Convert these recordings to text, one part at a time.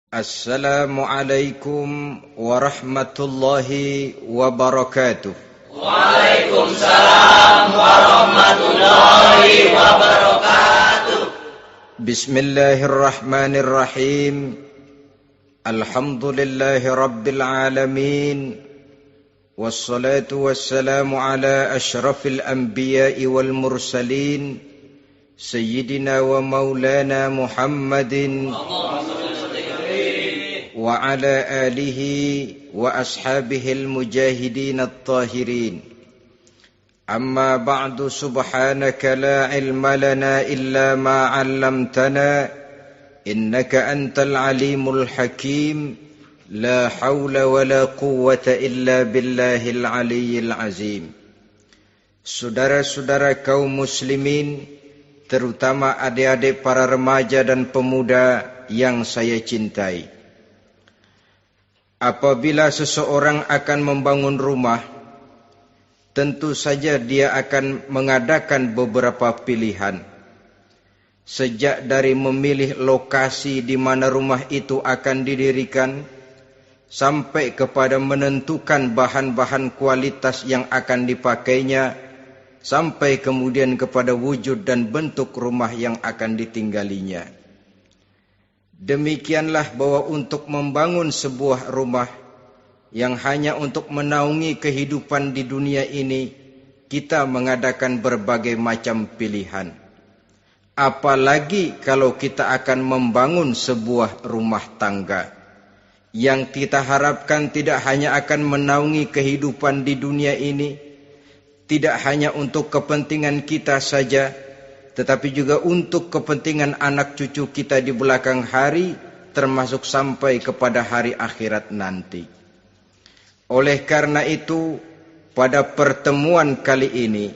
Assalamualaikum warahmatullahi wabarakatuh. Waalaikumsalam warahmatullahi wabarakatuh. Bismillahirrahmanirrahim. Alhamdulillahi rabbil alamin. Wassalatu wassalamu ala ashrafil anbiya'i wal mursalin. Sayyidina wa maulana Muhammadin wa ala alihi wa ashabihil mujahidin at-tahirin. Amma ba'du, subhanaka la ilma lana illa ma 'allamtana innaka antal alimul hakim. La hawla wa la quwwata illa billahil aliyyil azim. Saudara-saudara kaum muslimin, terutama adik-adik para remaja dan pemuda yang saya cintai. Apabila seseorang akan membangun rumah, tentu saja dia akan mengadakan beberapa pilihan. Sejak dari memilih lokasi di mana rumah itu akan didirikan, sampai kepada menentukan bahan-bahan kualitas yang akan dipakainya, sampai kemudian kepada wujud dan bentuk rumah yang akan ditinggalinya. Demikianlah bahwa untuk membangun sebuah rumah yang hanya untuk menaungi kehidupan di dunia ini, kita mengadakan berbagai macam pilihan. Apalagi kalau kita akan membangun sebuah rumah tangga yang kita harapkan tidak hanya akan menaungi kehidupan di dunia ini, tidak hanya untuk kepentingan kita saja, tetapi juga untuk kepentingan anak cucu kita di belakang hari, termasuk sampai kepada hari akhirat nanti. Oleh karena itu, pada pertemuan kali ini,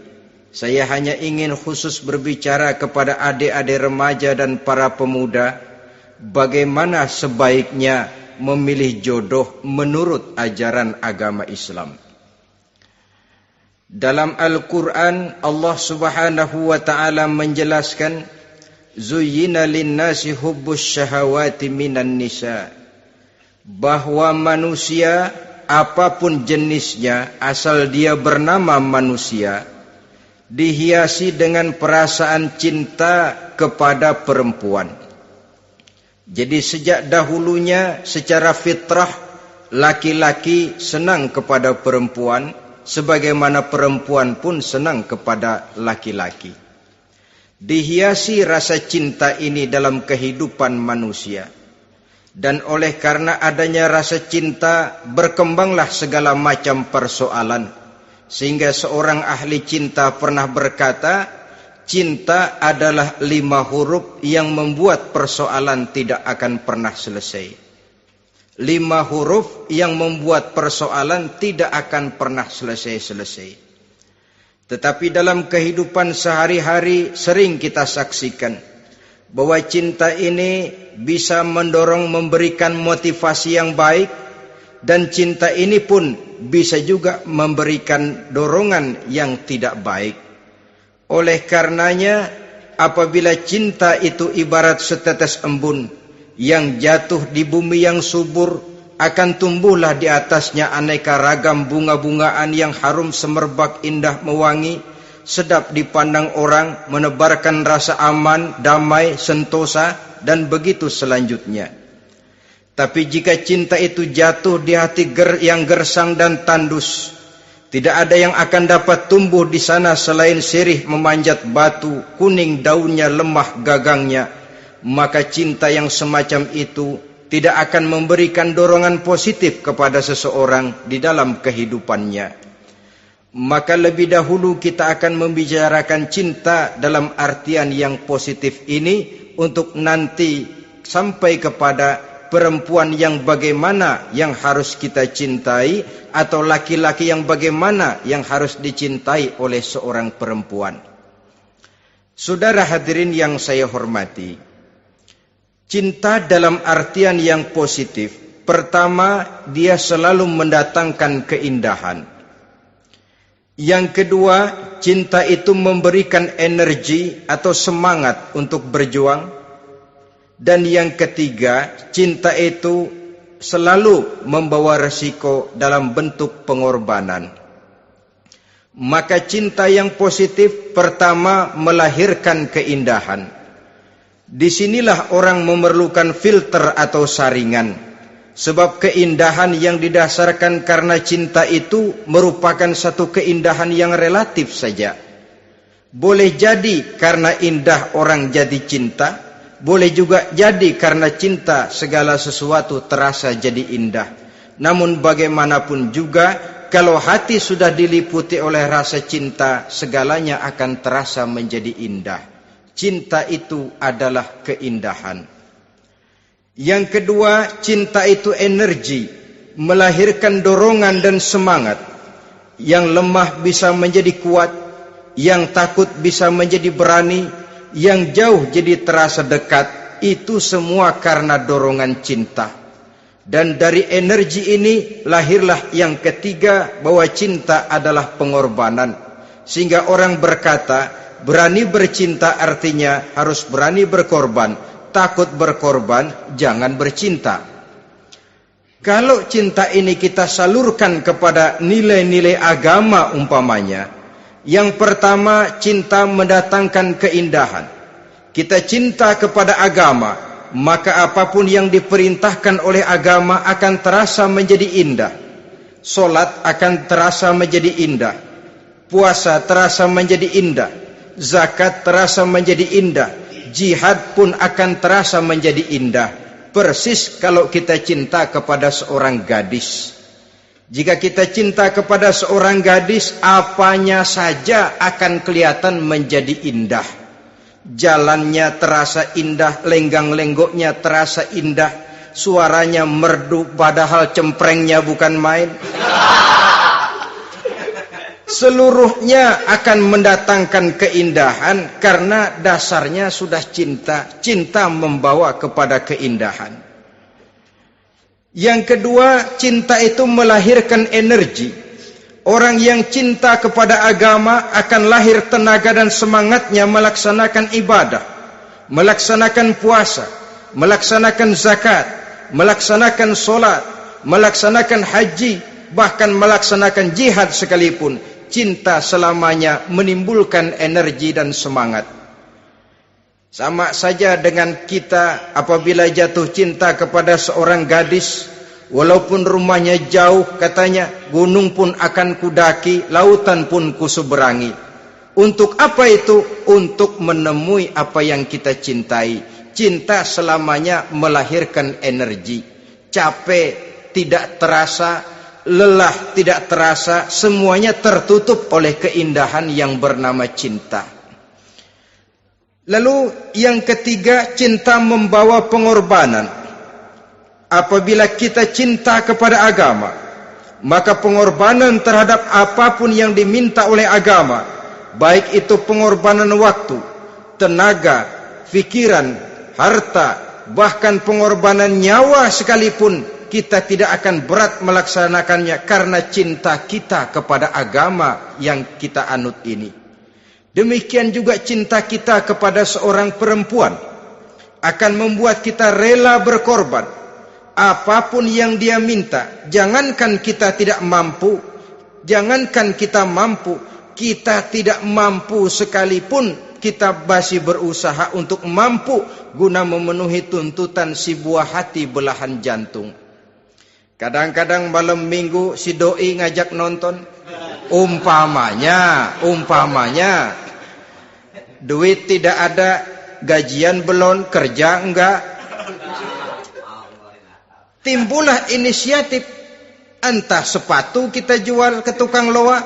saya hanya ingin khusus berbicara kepada adik-adik remaja dan para pemuda, bagaimana sebaiknya memilih jodoh menurut ajaran agama Islam. Dalam Al-Quran, Allah subhanahu wa ta'ala menjelaskan, Zuyyina linnasi hubbus syahawati minan nisa. Bahwa manusia, apapun jenisnya, asal dia bernama manusia, dihiasi dengan perasaan cinta kepada perempuan. Jadi sejak dahulunya, secara fitrah, laki-laki senang kepada perempuan, sebagaimana perempuan pun senang kepada laki-laki. Dihiasi rasa cinta ini dalam kehidupan manusia. Dan oleh karena adanya rasa cinta, berkembanglah segala macam persoalan. Sehingga seorang ahli cinta pernah berkata, cinta adalah 5 huruf yang membuat persoalan tidak akan pernah selesai. 5 huruf yang membuat persoalan tidak akan pernah selesai-selesai. Tetapi dalam kehidupan sehari-hari sering kita saksikan bahwa cinta ini bisa mendorong, memberikan motivasi yang baik, dan cinta ini pun bisa juga memberikan dorongan yang tidak baik. Oleh karenanya, apabila cinta itu ibarat setetes embun yang jatuh di bumi yang subur, akan tumbuhlah di atasnya aneka ragam bunga-bungaan yang harum semerbak, indah mewangi, sedap dipandang orang, menebarkan rasa aman, damai, sentosa, dan begitu selanjutnya. Tapi jika cinta itu jatuh di hati yang gersang dan tandus, tidak ada yang akan dapat tumbuh di sana selain sirih memanjat batu, kuning daunnya, lemah gagangnya, maka cinta yang semacam itu tidak akan memberikan dorongan positif kepada seseorang di dalam kehidupannya. Maka lebih dahulu kita akan membicarakan cinta dalam artian yang positif ini, untuk nanti sampai kepada perempuan yang bagaimana yang harus kita cintai, atau laki-laki yang bagaimana yang harus dicintai oleh seorang perempuan. Saudara hadirin yang saya hormati, cinta dalam artian yang positif, pertama, dia selalu mendatangkan keindahan. Yang kedua, cinta itu memberikan energi atau semangat untuk berjuang. Dan yang ketiga, cinta itu selalu membawa resiko dalam bentuk pengorbanan. Maka cinta yang positif pertama melahirkan keindahan. Disinilah orang memerlukan filter atau saringan. Sebab keindahan yang didasarkan karena cinta itu merupakan satu keindahan yang relatif saja. Boleh jadi karena indah orang jadi cinta, boleh juga jadi karena cinta segala sesuatu terasa jadi indah. Namun bagaimanapun juga, kalau hati sudah diliputi oleh rasa cinta, segalanya akan terasa menjadi indah. Cinta itu adalah keindahan. Yang kedua, cinta itu energi, melahirkan dorongan dan semangat. Yang lemah bisa menjadi kuat, yang takut bisa menjadi berani, yang jauh jadi terasa dekat. Itu semua karena dorongan cinta. Dan dari energi ini lahirlah yang ketiga, bahwa cinta adalah pengorbanan. Sehingga orang berkata, berani bercinta artinya harus berani berkorban. Takut berkorban, jangan bercinta. Kalau cinta ini kita salurkan kepada nilai-nilai agama umpamanya, yang pertama, cinta mendatangkan keindahan. Kita cinta kepada agama, maka apapun yang diperintahkan oleh agama akan terasa menjadi indah. Solat akan terasa menjadi indah. Puasa terasa menjadi indah. Zakat terasa menjadi indah. Jihad pun akan terasa menjadi indah. Persis kalau kita cinta kepada seorang gadis. Jika kita cinta kepada seorang gadis, apanya saja akan kelihatan menjadi indah. Jalannya terasa indah, lenggang-lenggoknya terasa indah, suaranya merdu padahal cemprengnya bukan main. Seluruhnya akan mendatangkan keindahan karena dasarnya sudah cinta. Cinta membawa kepada keindahan. Yang kedua, cinta itu melahirkan energi. Orang yang cinta kepada agama akan lahir tenaga dan semangatnya melaksanakan ibadah, melaksanakan puasa, melaksanakan zakat, melaksanakan solat, melaksanakan haji, bahkan melaksanakan jihad sekalipun. Cinta selamanya menimbulkan energi dan semangat. Sama saja dengan kita apabila jatuh cinta kepada seorang gadis, walaupun rumahnya jauh, katanya, gunung pun akan kudaki, lautan pun kuseberangi. Untuk apa itu? Untuk menemui apa yang kita cintai. Cinta selamanya melahirkan energi. Capek tidak terasa, lelah tidak terasa, semuanya tertutup oleh keindahan yang bernama cinta. Lalu yang ketiga, cinta membawa pengorbanan. Apabila kita cinta kepada agama, maka pengorbanan terhadap apapun yang diminta oleh agama, baik itu pengorbanan waktu, tenaga, pikiran, harta, bahkan pengorbanan nyawa sekalipun, kita tidak akan berat melaksanakannya karena cinta kita kepada agama yang kita anut ini. Demikian juga cinta kita kepada seorang perempuan akan membuat kita rela berkorban. Apapun yang dia minta, jangankan kita tidak mampu, jangankan kita mampu, kita tidak mampu sekalipun, kita masih berusaha untuk mampu guna memenuhi tuntutan si buah hati belahan jantung. Kadang-kadang malam minggu si doi ngajak nonton. Umpamanya duit tidak ada, gajian belum, kerja enggak. Timbullah inisiatif, entah sepatu kita jual ke tukang loa,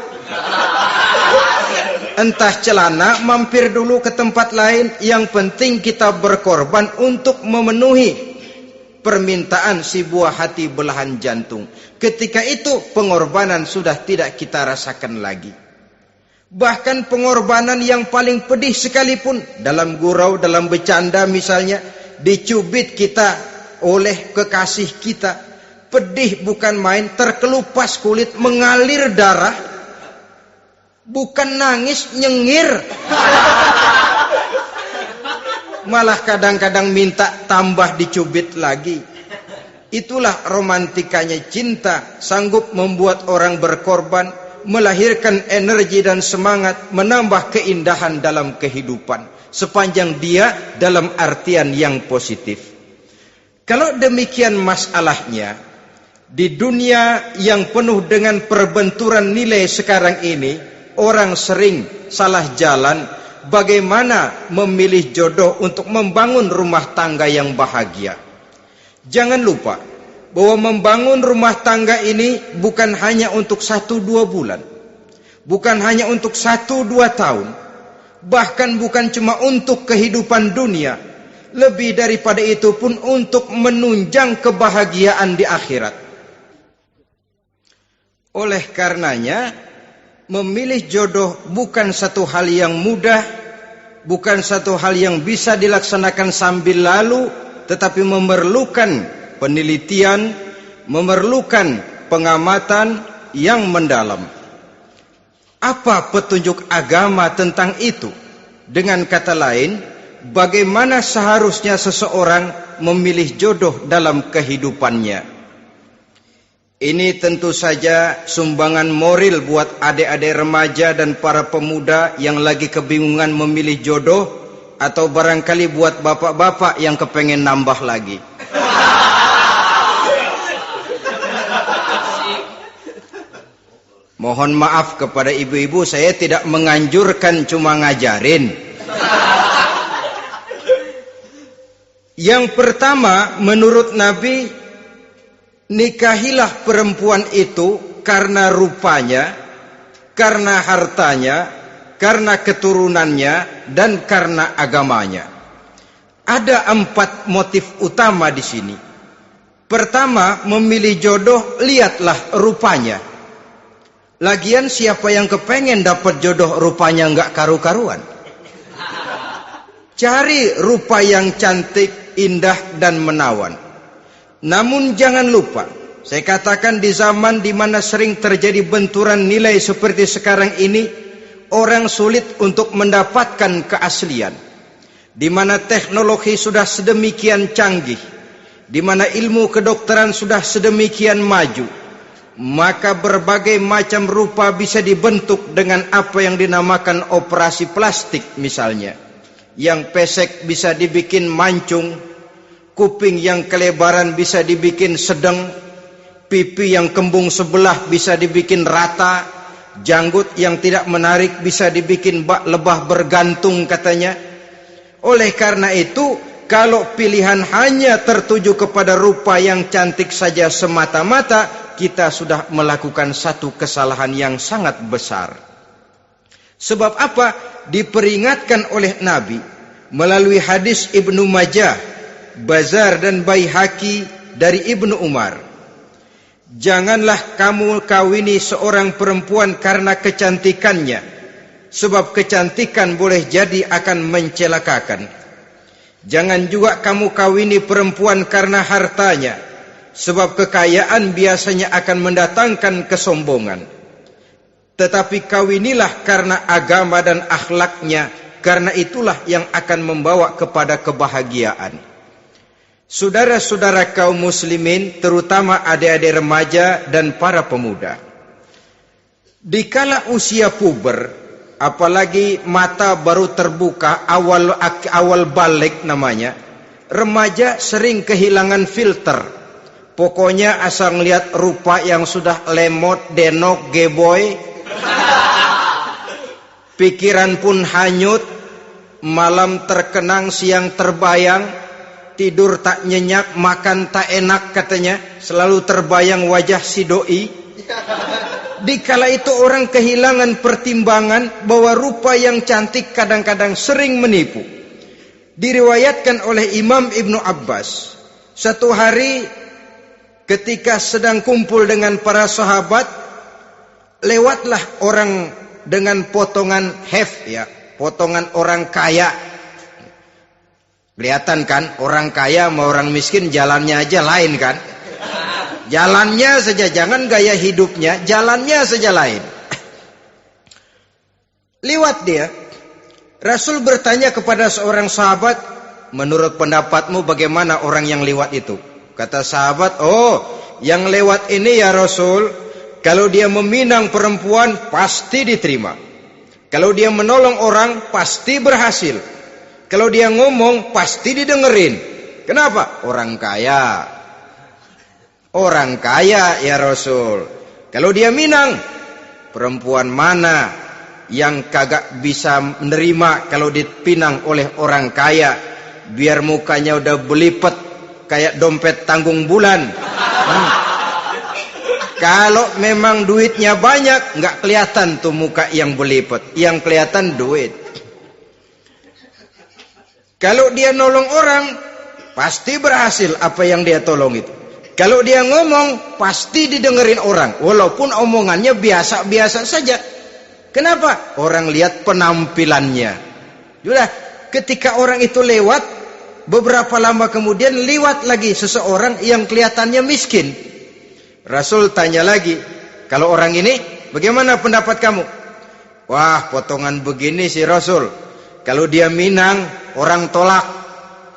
entah celana mampir dulu ke tempat lain. Yang penting kita berkorban untuk memenuhi permintaan si buah hati belahan jantung. Ketika itu pengorbanan sudah tidak kita rasakan lagi. Bahkan pengorbanan yang paling pedih sekalipun, dalam gurau, dalam bercanda misalnya, dicubit kita oleh kekasih kita, pedih bukan main, terkelupas kulit, mengalir darah, bukan nangis, nyengir. malah kadang-kadang minta tambah dicubit lagi. Itulah romantikanya cinta, sanggup membuat orang berkorban, melahirkan energi dan semangat, menambah keindahan dalam kehidupan, sepanjang dia dalam artian yang positif. Kalau demikian masalahnya, di dunia yang penuh dengan perbenturan nilai sekarang ini, orang sering salah jalan bagaimana memilih jodoh untuk membangun rumah tangga yang bahagia. Jangan lupa bahwa membangun rumah tangga ini bukan hanya untuk 1-2 bulan, bukan hanya untuk 1-2 tahun, bahkan bukan cuma untuk kehidupan dunia. Lebih daripada itu pun untuk menunjang kebahagiaan di akhirat. Oleh karenanya, memilih jodoh bukan satu hal yang mudah, bukan satu hal yang bisa dilaksanakan sambil lalu, tetapi memerlukan penelitian, memerlukan pengamatan yang mendalam. Apa petunjuk agama tentang itu? Dengan kata lain, bagaimana seharusnya seseorang memilih jodoh dalam kehidupannya? Ini tentu saja sumbangan moral buat adik-adik remaja dan para pemuda yang lagi kebingungan memilih jodoh, atau barangkali buat bapak-bapak yang kepengen nambah lagi. Mohon maaf kepada ibu-ibu, saya tidak menganjurkan, cuma ngajarin. Yang pertama, menurut Nabi, nikahilah perempuan itu karena rupanya, karena hartanya, karena keturunannya, dan karena agamanya. Ada 4 motif utama di sini. Pertama, memilih jodoh, lihatlah rupanya. Lagian siapa yang kepengen dapat jodoh rupanya nggak karu-karuan? Cari rupa yang cantik, indah dan menawan. Namun jangan lupa, saya katakan di zaman di mana sering terjadi benturan nilai seperti sekarang ini, orang sulit untuk mendapatkan keaslian. Di mana teknologi sudah sedemikian canggih, di mana ilmu kedokteran sudah sedemikian maju, maka berbagai macam rupa bisa dibentuk dengan apa yang dinamakan operasi plastik misalnya. Yang pesek bisa dibikin mancung, kuping yang kelebaran bisa dibikin sedang, pipi yang kembung sebelah bisa dibikin rata, janggut yang tidak menarik bisa dibikin bak lebah bergantung katanya. Oleh karena itu, kalau pilihan hanya tertuju kepada rupa yang cantik saja semata-mata, kita sudah melakukan satu kesalahan yang sangat besar. Sebab apa? Diperingatkan oleh Nabi melalui hadis Ibnu Majah, Bazar dan Baihaqi dari Ibnu Umar. Janganlah kamu kawini seorang perempuan karena kecantikannya, sebab kecantikan boleh jadi akan mencelakakan. Jangan juga kamu kawini perempuan karena hartanya, sebab kekayaan biasanya akan mendatangkan kesombongan. Tetapi kawinilah karena agama dan akhlaknya, karena itulah yang akan membawa kepada kebahagiaan. Saudara-saudara kaum muslimin, terutama adik-adik remaja dan para pemuda, dikala usia puber, apalagi mata baru terbuka, awal balik namanya, remaja sering kehilangan filter. Pokoknya asal ngelihat rupa yang sudah lemot, denok, geboy, pikiran pun hanyut, malam terkenang, siang terbayang, tidur tak nyenyak, makan tak enak katanya, selalu terbayang wajah si doi. Dikala itu orang kehilangan pertimbangan bahwa rupa yang cantik kadang-kadang sering menipu. Diriwayatkan oleh Imam Ibnu Abbas, satu hari ketika sedang kumpul dengan para sahabat, lewatlah orang dengan potongan potongan orang kaya. Kelihatan kan, orang kaya sama orang miskin jalannya aja lain kan? Jalannya saja, jangan gaya hidupnya, jalannya saja lain. Liwat dia. Rasul bertanya kepada seorang sahabat, menurut pendapatmu bagaimana orang yang lewat itu? Kata sahabat, oh, yang lewat ini ya Rasul, kalau dia meminang perempuan pasti diterima. Kalau dia menolong orang pasti berhasil. Kalau dia ngomong pasti didengerin. Kenapa? Orang kaya. Orang kaya ya Rasul. Kalau dia minang, perempuan mana yang kagak bisa menerima kalau dipinang oleh orang kaya? Biar mukanya udah belipet kayak dompet tanggung bulan. Kalau memang duitnya banyak, nggak kelihatan tuh muka yang belipet, yang kelihatan duit. Kalau dia nolong orang, pasti berhasil apa yang dia tolong itu. Kalau dia ngomong, pasti didengerin orang, walaupun omongannya biasa-biasa saja. Kenapa? Orang lihat penampilannya. Sudah, ketika orang itu lewat, beberapa lama kemudian lewat lagi seseorang yang kelihatannya miskin. Rasul tanya lagi, kalau orang ini, bagaimana pendapat kamu? Wah, potongan begini sih Rasul. Kalau dia minang, orang tolak.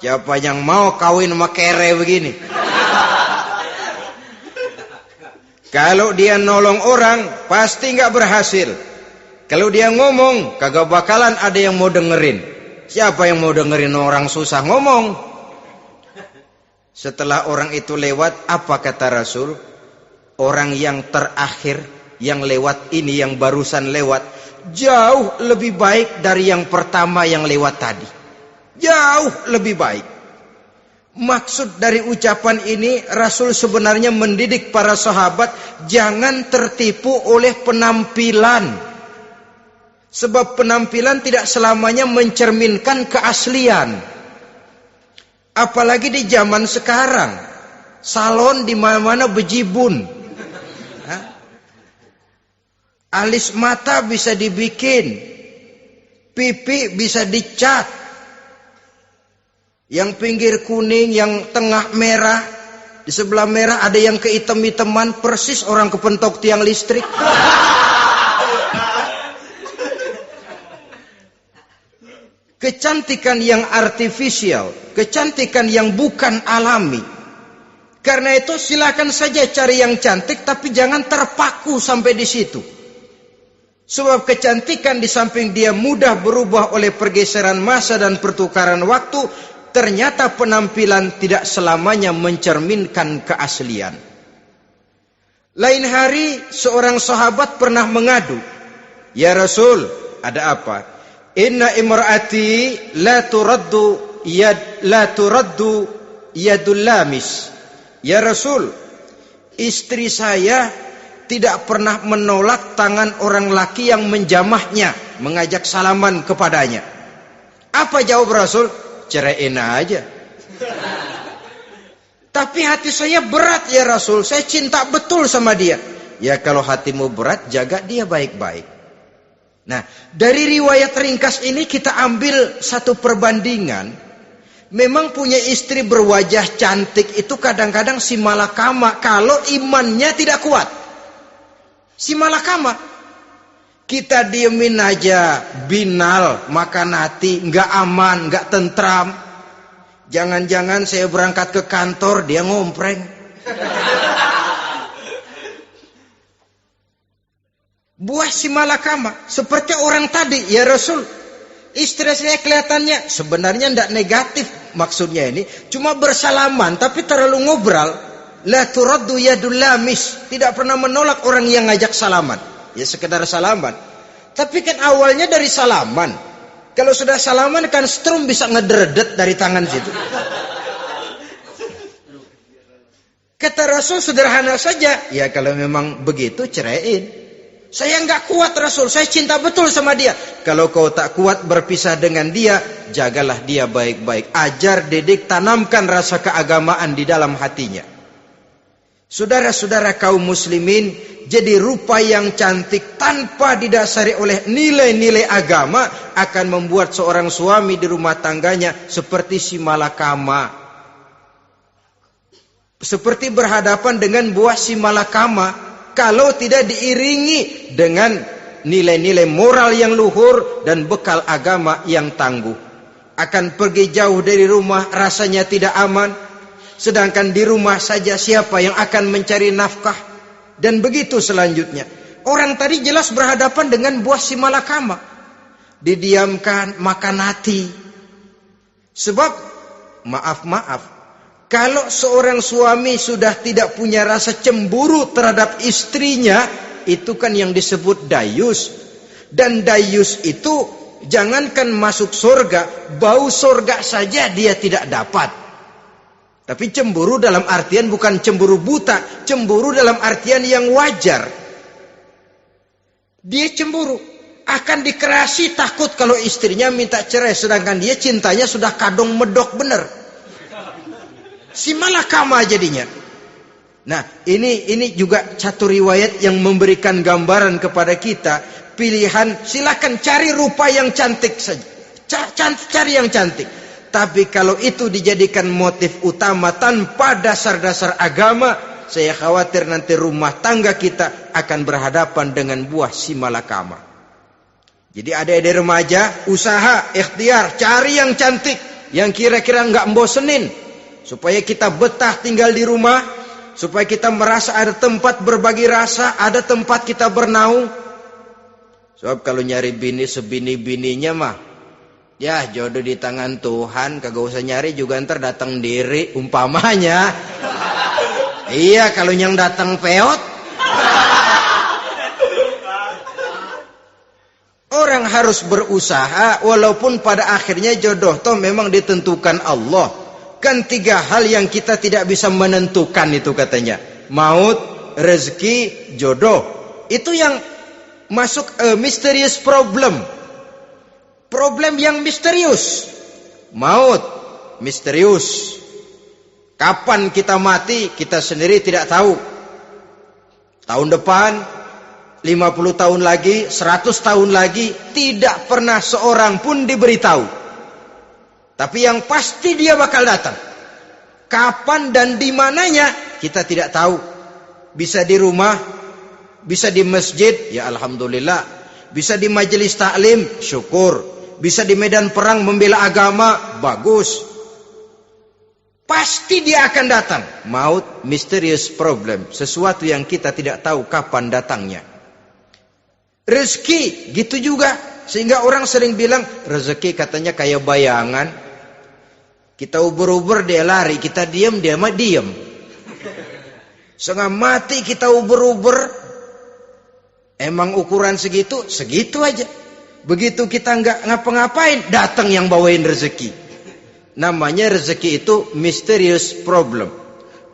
Siapa yang mau kawin sama kere begini? Kalau dia nolong orang, pasti nggak berhasil. Kalau dia ngomong, kagak bakalan ada yang mau dengerin. Siapa yang mau dengerin orang susah ngomong? Setelah orang itu lewat, apa kata Rasul? Orang yang terakhir, yang lewat ini, yang barusan lewat, jauh lebih baik dari yang pertama yang lewat tadi. Jauh lebih baik. Maksud dari ucapan ini, Rasul sebenarnya mendidik para sahabat jangan tertipu oleh penampilan. Sebab penampilan tidak selamanya mencerminkan keaslian. Apalagi di zaman sekarang, salon di mana-mana bejibun. Alis mata bisa dibikin, pipi bisa dicat, yang pinggir kuning, yang tengah merah, di sebelah merah ada yang kehitam-hitaman, persis orang kepentok tiang listrik. Kecantikan yang artifisial, kecantikan yang bukan alami. Karena itu silakan saja cari yang cantik, tapi jangan terpaku sampai di situ. Sebab kecantikan di samping dia mudah berubah oleh pergeseran masa dan pertukaran waktu, ternyata penampilan tidak selamanya mencerminkan keaslian. Lain hari seorang sahabat pernah mengadu, "Ya Rasul, ada apa? Inna imraati la turaddu yadul lamis." Ya Rasul, istri saya tidak pernah menolak tangan orang laki yang menjamahnya, mengajak salaman kepadanya. Apa jawab Rasul? Ceraiin aja. Tapi hati saya berat ya Rasul, saya cinta betul sama dia. Ya kalau hatimu berat, jaga dia baik-baik. Nah, dari riwayat ringkas ini kita ambil satu perbandingan. Memang punya istri berwajah cantik itu kadang-kadang si malakama kalau imannya tidak kuat. Si malakama. Kita diemin aja, binal, makan hati, nggak aman, nggak tentram. Jangan-jangan saya berangkat ke kantor, dia ngompreng. Buah si malakama, seperti orang tadi, ya Rasul. Istri saya kelihatannya sebenarnya tidak negatif maksudnya ini, cuma bersalaman tapi terlalu ngobrol. La turaddu yadul lamis, tidak pernah menolak orang yang ngajak salaman. Ya sekedar salaman. Tapi kan awalnya dari salaman. Kalau sudah salaman kan strum bisa ngederdet dari tangan situ. Kata Rasul sederhana saja, ya kalau memang begitu ceraiin. Saya nggak kuat Rasul, saya cinta betul sama dia. Kalau kau tak kuat berpisah dengan dia, jagalah dia baik-baik. Ajar, didik, tanamkan rasa keagamaan di dalam hatinya. Saudara-saudara kaum muslimin, jadi rupa yang cantik tanpa didasari oleh nilai-nilai agama akan membuat seorang suami di rumah tangganya seperti si malakama. Seperti berhadapan dengan buah si malakama kalau tidak diiringi dengan nilai-nilai moral yang luhur dan bekal agama yang tangguh. akan pergi jauh dari rumah rasanya tidak aman. Sedangkan di rumah saja siapa yang akan mencari nafkah? Dan begitu selanjutnya. Orang tadi jelas berhadapan dengan buah si malakama. Didiamkan, makan hati. Sebab, maaf, kalau seorang suami sudah tidak punya rasa cemburu terhadap istrinya, itu kan yang disebut dayus. Dan dayus itu, jangankan masuk surga, bau surga saja dia tidak dapat. Tapi cemburu dalam artian bukan cemburu buta, cemburu dalam artian yang wajar. Dia cemburu, akan dikerasi takut kalau istrinya minta cerai, sedangkan dia cintanya sudah kadung medok bener. Si malakama jadinya. Nah, ini juga satu riwayat yang memberikan gambaran kepada kita. Pilihan, silakan cari rupa yang cantik saja. Cari yang cantik. Tapi kalau itu dijadikan motif utama tanpa dasar-dasar agama, saya khawatir nanti rumah tangga kita akan berhadapan dengan buah si malakama. Jadi adik-adik remaja, usaha, ikhtiar, cari yang cantik, yang kira-kira nggak membosenin, supaya kita betah tinggal di rumah, supaya kita merasa ada tempat berbagi rasa, ada tempat kita bernaung. Sebab kalau nyari bini sebini-bininya mah, ya jodoh di tangan Tuhan, kagak usah nyari juga ntar datang diri umpamanya. Iya, kalau yang datang peot. Orang harus berusaha walaupun pada akhirnya jodoh toh memang ditentukan Allah. Kan 3 hal yang kita tidak bisa menentukan itu katanya. Maut, rezeki, jodoh. Itu yang masuk mysterious problem. Problem yang misterius. Maut, misterius. Kapan kita mati, kita sendiri tidak tahu. Tahun depan, 50 tahun lagi, 100 tahun lagi, tidak pernah seorang pun diberitahu. Tapi yang pasti dia bakal datang. Kapan dan di mananya, kita tidak tahu. Bisa di rumah, bisa di masjid, ya alhamdulillah. Bisa di majelis taklim, syukur. Bisa di medan perang membela agama, bagus. Pasti dia akan datang. Maut, mysterious problem. Sesuatu yang kita tidak tahu kapan datangnya. Rezeki, gitu juga. Sehingga orang sering bilang, rezeki katanya kayak bayangan. Kita uber-uber, dia lari. Kita diam, dia mah diam. Setengah mati kita uber-uber. Emang ukuran segitu, segitu aja. Begitu kita nggak ngapa-ngapain, datang yang bawain rezeki. Namanya rezeki itu mysterious problem.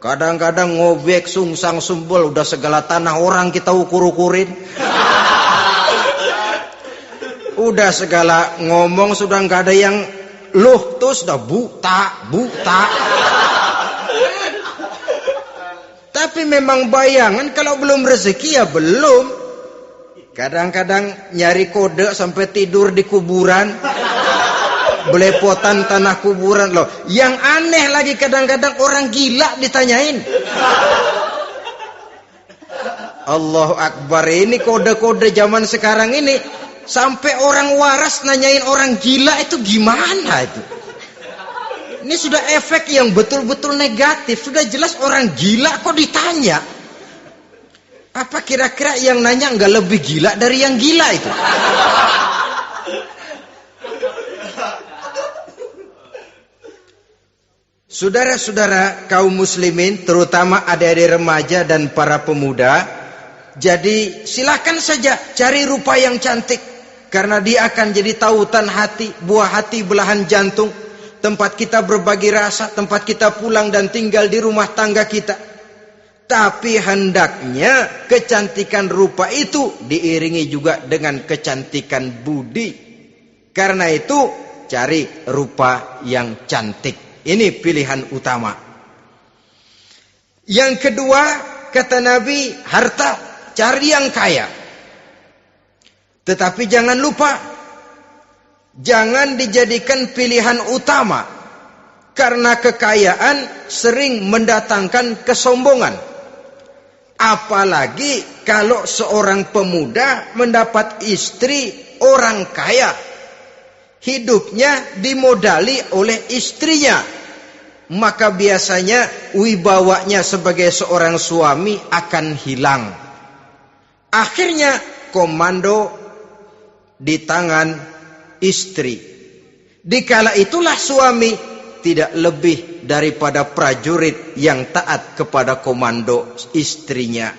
Kadang-kadang ngobek, sungsang, sumbul, udah segala tanah orang kita ukur-ukurin. Udah segala ngomong sudah nggak ada yang loh, tuh sudah buta. Tapi memang bayangan, kalau belum rezeki ya belum. Kadang-kadang nyari kode sampai tidur di kuburan. Belepotan tanah kuburan loh. Yang aneh lagi kadang-kadang orang gila ditanyain. Allahu Akbar, ini kode-kode zaman sekarang ini. Sampai orang waras nanyain orang gila itu gimana itu. Ini sudah efek yang betul-betul negatif. Sudah jelas orang gila kok ditanya. Apa kira-kira yang nanya nggak lebih gila dari yang gila itu? Saudara-saudara kaum muslimin, terutama adik-adik remaja dan para pemuda, jadi silakan saja cari rupa yang cantik, karena dia akan jadi tautan hati, buah hati belahan jantung, tempat kita berbagi rasa, tempat kita pulang dan tinggal di rumah tangga kita. Tapi hendaknya kecantikan rupa itu diiringi juga dengan kecantikan budi. Karena itu cari rupa yang cantik. Ini pilihan utama. Yang kedua, kata Nabi, harta, cari yang kaya. Tetapi jangan lupa, jangan dijadikan pilihan utama. Karena kekayaan sering mendatangkan kesombongan. Apalagi kalau seorang pemuda mendapat istri orang kaya. hidupnya dimodali oleh istrinya, maka biasanya wibawanya sebagai seorang suami akan hilang. Akhirnya komando di tangan istri. Dikala itulah suami tidak lebih daripada prajurit yang taat kepada komando istrinya.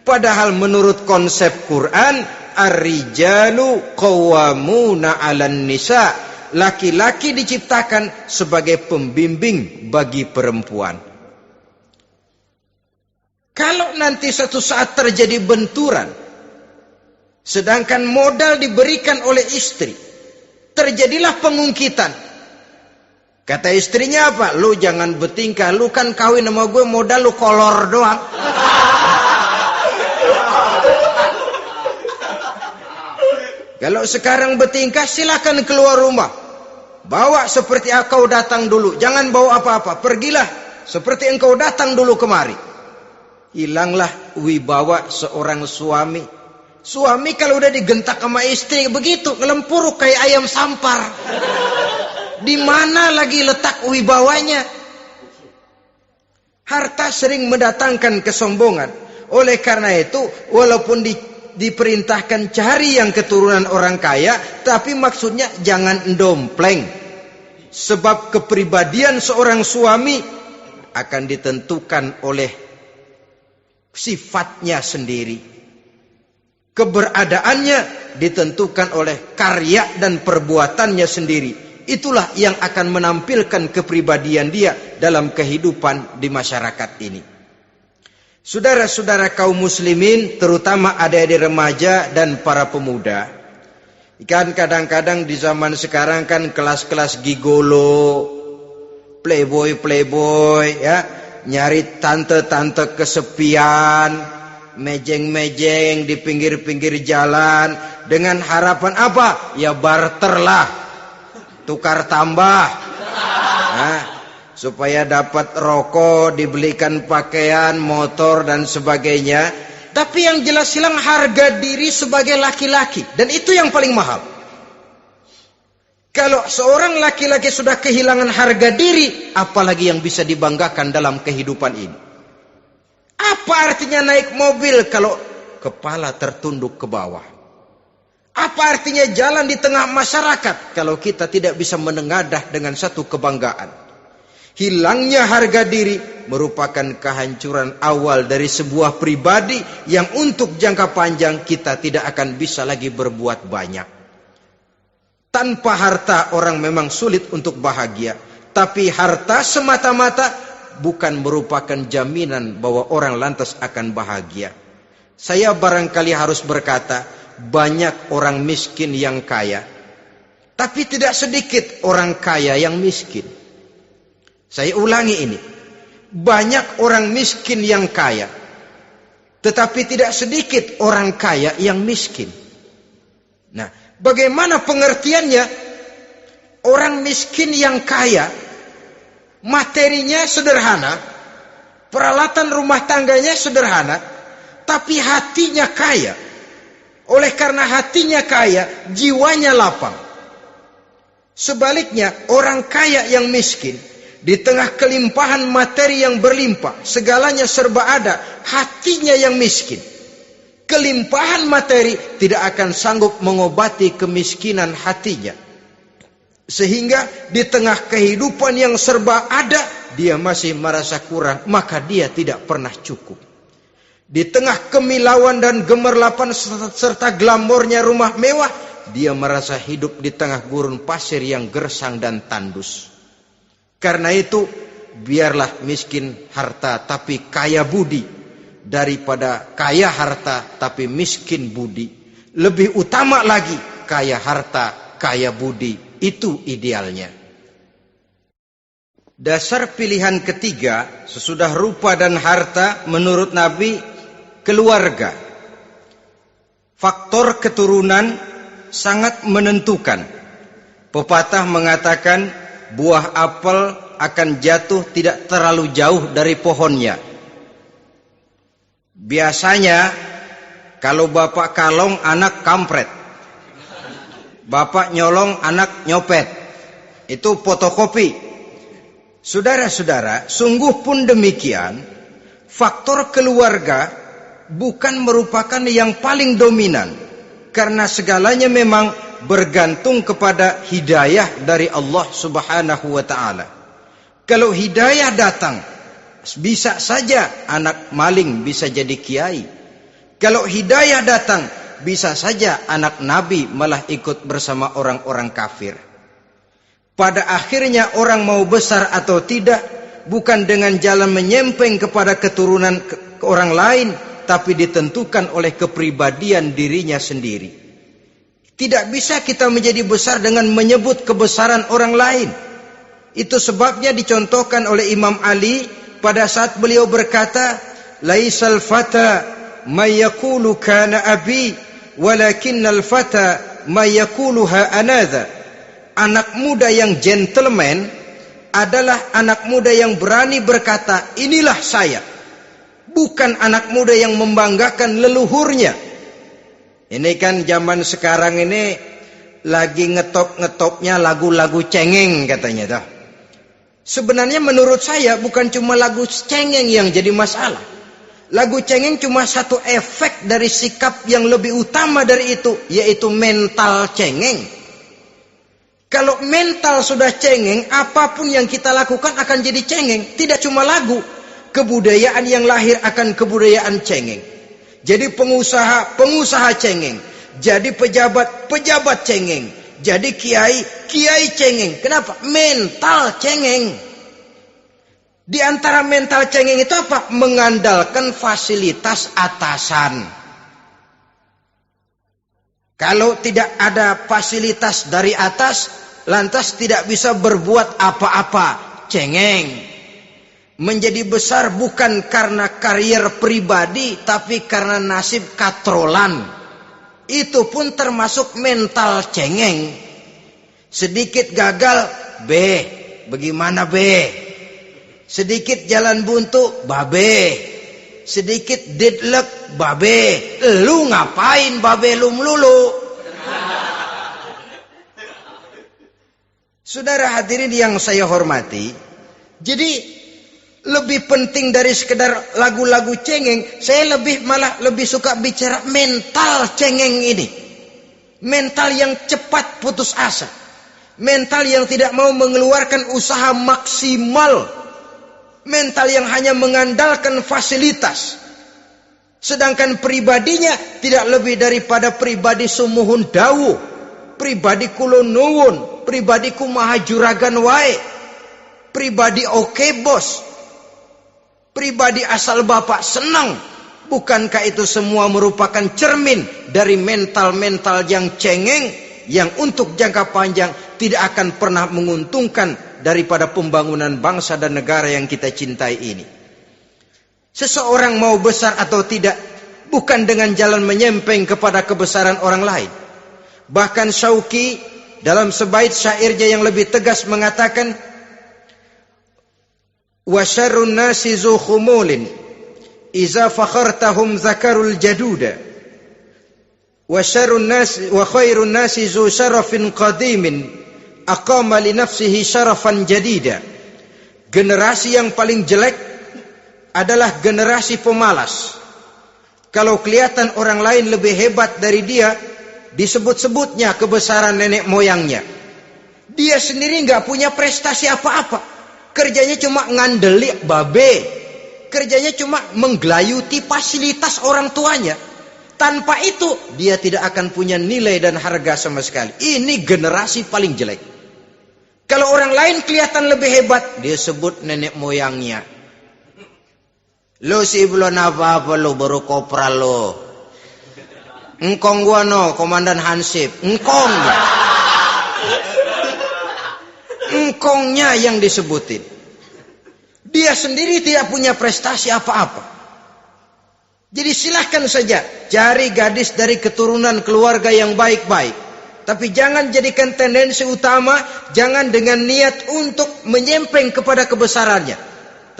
Padahal menurut konsep Quran, ar-rijalu qawwamuna 'alan nisa, laki-laki diciptakan sebagai pembimbing bagi perempuan. Kalau nanti suatu saat terjadi benturan, sedangkan modal diberikan oleh istri, terjadilah pengungkitan. Kata istrinya apa? Lu jangan bertingkah, lu kan kawin sama gue, modal lu kolor doang. Kalau sekarang bertingkah, silakan keluar rumah. Bawa seperti engkau datang dulu. Jangan bawa apa-apa. Pergilah seperti engkau datang dulu kemari. Hilanglah wibawa seorang suami. Suami kalau udah digentak sama istri begitu, ngelempuruk kayak ayam sampar. Di mana lagi letak wibawanya? Harta sering mendatangkan kesombongan. Oleh karena itu, walaupun diperintahkan cari yang keturunan orang kaya, tapi maksudnya jangan dompleng. Sebab kepribadian seorang suami akan ditentukan oleh sifatnya sendiri. Keberadaannya ditentukan oleh karya dan perbuatannya sendiri. Itulah yang akan menampilkan kepribadian dia dalam kehidupan di masyarakat ini. Saudara-saudara kaum muslimin, terutama adik-adik remaja dan para pemuda, kan kadang-kadang di zaman sekarang kan kelas-kelas gigolo, playboy ya, nyari tante-tante kesepian, mejeng-mejeng di pinggir-pinggir jalan dengan harapan apa? Ya barterlah, tukar tambah. Nah, supaya dapat rokok, dibelikan pakaian, motor dan sebagainya. Tapi yang jelas hilang harga diri sebagai laki-laki, dan itu yang paling mahal. Kalau seorang laki-laki sudah kehilangan harga diri, apalagi yang bisa dibanggakan dalam kehidupan ini? Apa artinya naik mobil kalau kepala tertunduk ke bawah? Apa artinya jalan di tengah masyarakat kalau kita tidak bisa menengadah dengan satu kebanggaan? Hilangnya harga diri merupakan kehancuran awal dari sebuah pribadi yang untuk jangka panjang kita tidak akan bisa lagi berbuat banyak. Tanpa harta orang memang sulit untuk bahagia, tapi harta semata-mata bukan merupakan jaminan bahwa orang lantas akan bahagia. Saya barangkali harus berkata, banyak orang miskin yang kaya, tapi tidak sedikit orang kaya yang miskin. Saya ulangi ini. Banyak orang miskin yang kaya, tetapi tidak sedikit orang kaya yang miskin. Nah, bagaimana pengertiannya? Orang miskin yang kaya, materinya sederhana, peralatan rumah tangganya sederhana, tapi hatinya kaya. Oleh karena hatinya kaya, jiwanya lapang. Sebaliknya, orang kaya yang miskin, di tengah kelimpahan materi yang berlimpah, segalanya serba ada, hatinya yang miskin. Kelimpahan materi tidak akan sanggup mengobati kemiskinan hatinya. Sehingga di tengah kehidupan yang serba ada, dia masih merasa kurang, maka dia tidak pernah cukup. Di tengah kemilauan dan gemerlapan serta glamornya rumah mewah, dia merasa hidup di tengah gurun pasir yang gersang dan tandus. Karena itu, biarlah miskin harta tapi kaya budi, daripada kaya harta tapi miskin budi. Lebih utama lagi kaya harta, kaya budi. Itu idealnya. Dasar pilihan ketiga sesudah rupa dan harta menurut Nabi, keluarga. Faktor keturunan sangat menentukan. Pepatah mengatakan, buah apel akan jatuh tidak terlalu jauh dari pohonnya. Biasanya kalau bapak kalong, anak kampret. Bapak nyolong, anak nyopet. Itu fotokopi. Saudara-saudara, sungguh pun demikian, faktor keluarga bukan merupakan yang paling dominan. Karena segalanya memang bergantung kepada hidayah dari Allah Subhanahu wa ta'ala. Kalau hidayah datang, bisa saja anak maling bisa jadi kiai. Kalau hidayah datang, bisa saja anak nabi malah ikut bersama orang-orang kafir. Pada akhirnya orang mau besar atau tidak, bukan dengan jalan menyempeng kepada keturunan orang lain, tapi ditentukan oleh kepribadian dirinya sendiri. Tidak bisa kita menjadi besar dengan menyebut kebesaran orang lain. Itu sebabnya dicontohkan oleh Imam Ali pada saat beliau berkata, "Laisal fata may yaqulu kana abi, walakinnal fata may yaquluha anadha." Anak muda yang gentleman adalah anak muda yang berani berkata, inilah saya. Bukan anak muda yang membanggakan leluhurnya. Ini kan zaman sekarang ini lagi ngetop-ngetopnya lagu-lagu cengeng katanya dah. Sebenarnya menurut saya bukan cuma lagu cengeng yang jadi masalah. Lagu cengeng cuma satu efek dari sikap yang lebih utama dari itu, yaitu mental cengeng. Kalau mental sudah cengeng, apapun yang kita lakukan akan jadi cengeng. Tidak cuma lagu, kebudayaan yang lahir akan kebudayaan cengeng. Jadi pengusaha cengeng. Jadi pejabat cengeng. Jadi kiai cengeng. Kenapa? Mental cengeng. Di antara mental cengeng itu apa? Mengandalkan fasilitas atasan. Kalau tidak ada fasilitas dari atas, lantas tidak bisa berbuat apa-apa, cengeng. Menjadi besar bukan karena karier pribadi, tapi karena nasib katrolan. Itu pun termasuk mental cengeng. Sedikit gagal, bagaimana sedikit jalan buntu, babe. Sedikit deadlock, babe. Lu ngapain babe lu melulu? Saudara hadirin yang saya hormati, jadi lebih penting dari sekedar lagu-lagu cengeng, saya malah lebih suka bicara mental cengeng ini. Mental yang cepat putus asa. Mental yang tidak mau mengeluarkan usaha maksimal. Mental yang hanya mengandalkan fasilitas. Sedangkan pribadinya tidak lebih daripada pribadi sumuhun dawu, pribadi kulo nuwun, pribadi kumaha juragan wae, pribadi oke bos, pribadi asal bapak senang. Bukankah itu semua merupakan cermin dari mental-mental yang cengeng, yang untuk jangka panjang tidak akan pernah menguntungkan daripada pembangunan bangsa dan negara yang kita cintai ini. Seseorang mau besar atau tidak, bukan dengan jalan menyempeng kepada kebesaran orang lain. Bahkan Syauqi dalam sebaik syairnya yang lebih tegas mengatakan, wa syarrun nasi zu khumulin iza fakhartahum zakarul jaduda wa syarrun nasi wa khairun nasi zu syarafin qadimin aqama li nafsihi syarafan jadida. Generasi yang paling jelek adalah generasi pemalas. Kalau kelihatan orang lain lebih hebat dari dia, disebut-sebutnya kebesaran nenek moyangnya. Dia sendiri nggak punya prestasi apa-apa. Kerjanya cuma ngandeli babe. Kerjanya cuma menggelayuti fasilitas orang tuanya. Tanpa itu dia tidak akan punya nilai dan harga sama sekali. Ini generasi paling jelek. Kalau orang lain kelihatan lebih hebat, dia sebut nenek moyangnya. Lo sih belum apa-apa lo, baru kopral lo. Engkong gua no, komandan Hansip. Engkongnya. Engkongnya yang disebutin. Dia sendiri tidak punya prestasi apa-apa. Jadi silahkan saja cari gadis dari keturunan keluarga yang baik-baik. Tapi jangan jadikan tendensi utama, jangan dengan niat untuk menyempeng kepada kebesarannya.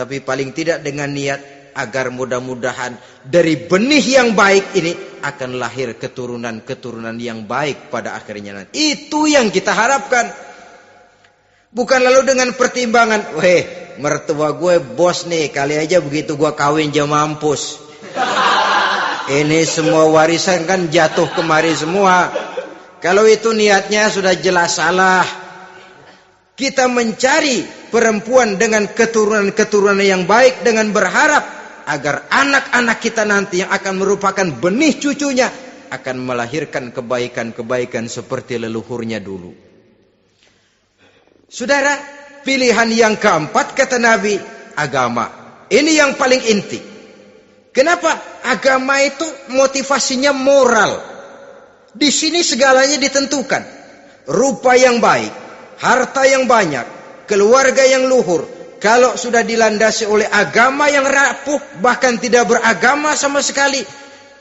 Tapi paling tidak dengan niat agar mudah-mudahan dari benih yang baik ini akan lahir keturunan-keturunan yang baik pada akhirnya nanti. Itu yang kita harapkan. Bukan lalu dengan pertimbangan, weh, mertua gue bos nih, kali aja begitu gue kawin dia mampus. Ini semua warisan kan jatuh kemari semua. Kalau itu niatnya sudah jelas salah. Kita mencari perempuan dengan keturunan-keturunan yang baik dengan berharap agar anak-anak kita nanti yang akan merupakan benih cucunya akan melahirkan kebaikan-kebaikan seperti leluhurnya dulu. Saudara, pilihan yang keempat kata Nabi, agama. Ini yang paling inti. Kenapa? Agama itu motivasinya moral. Di sini segalanya ditentukan. Rupa yang baik, harta yang banyak, keluarga yang luhur. Kalau sudah dilandasi oleh agama yang rapuh, bahkan tidak beragama sama sekali,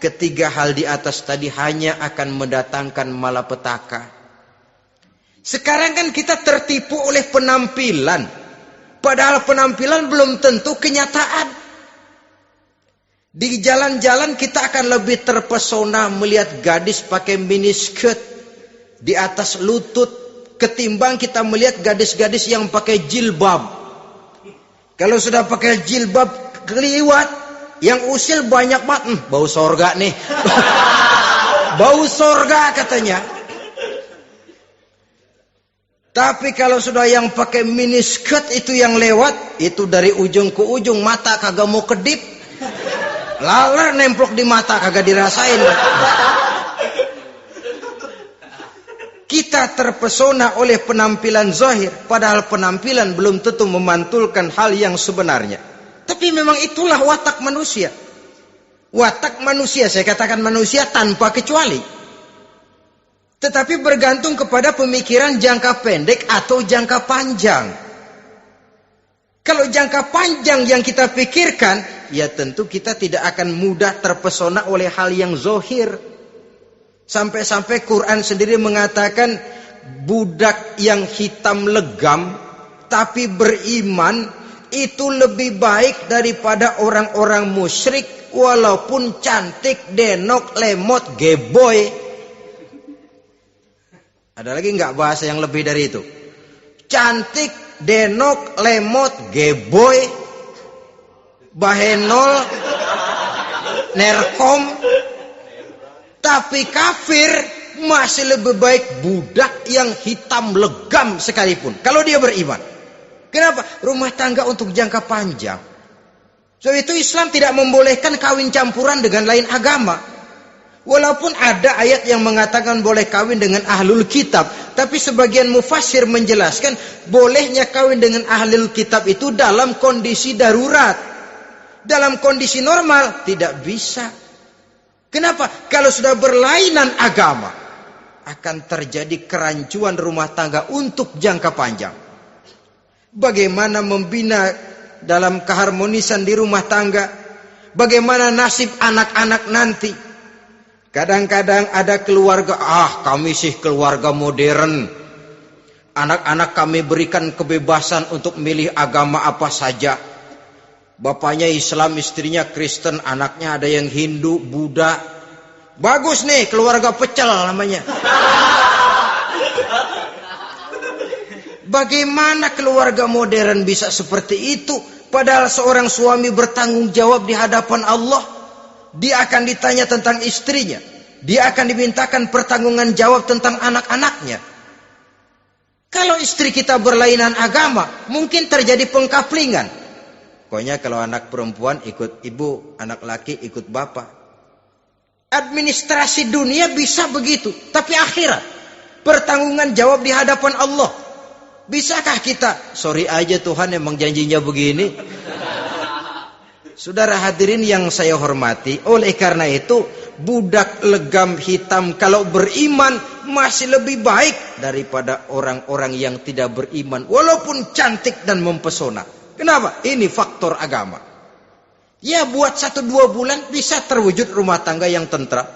ketiga hal di atas tadi hanya akan mendatangkan malapetaka. Sekarang kan kita tertipu oleh penampilan. Padahal penampilan belum tentu kenyataan. Di jalan-jalan kita akan lebih terpesona melihat gadis pakai miniskirt di atas lutut ketimbang kita melihat gadis-gadis yang pakai jilbab. Kalau sudah pakai jilbab keliwat, yang usil banyak banget, bau sorga nih. Bau sorga katanya. Tapi kalau sudah yang pakai miniskirt itu yang lewat, itu dari ujung ke ujung mata kagak mau kedip. Laler nemplok di mata kagak dirasain. Kita terpesona oleh penampilan zahir, padahal penampilan belum tentu memantulkan hal yang sebenarnya. Tapi memang itulah watak manusia. Watak manusia, saya katakan manusia tanpa kecuali. Tetapi bergantung kepada pemikiran jangka pendek atau jangka panjang. Kalau jangka panjang yang kita pikirkan, ya tentu kita tidak akan mudah terpesona oleh hal yang zahir. Sampai-sampai Quran sendiri mengatakan budak yang hitam legam tapi beriman itu lebih baik daripada orang-orang musyrik walaupun cantik, denok, lemot, geboy. Ada lagi nggak bahasa yang lebih dari itu? Cantik, denok, lemot, geboy, bahenol, nerkom. Tapi kafir masih lebih baik budak yang hitam legam sekalipun. Kalau dia beriman. Kenapa? Rumah tangga untuk jangka panjang. Sebab itu Islam tidak membolehkan kawin campuran dengan lain agama. Walaupun ada ayat yang mengatakan boleh kawin dengan ahlul kitab. Tapi sebagian mufassir menjelaskan bolehnya kawin dengan ahlul kitab itu dalam kondisi darurat. Dalam kondisi normal tidak bisa. Kenapa? Kalau sudah berlainan agama akan terjadi kerancuan rumah tangga untuk jangka panjang. Bagaimana membina dalam keharmonisan di rumah tangga? Bagaimana nasib anak-anak nanti? Kadang-kadang ada keluarga, kami sih keluarga modern. Anak-anak kami berikan kebebasan untuk milih agama apa saja. Bapaknya Islam, istrinya Kristen, anaknya ada yang Hindu, Buddha. Bagus nih, keluarga pecel namanya. Bagaimana keluarga modern bisa seperti itu? Padahal seorang suami bertanggung jawab di hadapan Allah. Dia akan ditanya tentang istrinya. Dia akan dimintakan pertanggungan jawab tentang anak-anaknya. Kalau istri kita berlainan agama, mungkin terjadi pengkaplingan. Pokoknya kalau anak perempuan ikut ibu, anak laki ikut bapak. Administrasi dunia bisa begitu. Tapi akhirat, pertanggungan jawab di hadapan Allah. Bisakah kita? Sorry aja Tuhan emang janjinya begini. Saudara hadirin yang saya hormati, oleh karena itu budak legam hitam kalau beriman masih lebih baik daripada orang-orang yang tidak beriman walaupun cantik dan mempesona. Kenapa? Ini faktor agama. Ya buat 1-2 bulan bisa terwujud rumah tangga yang tentram.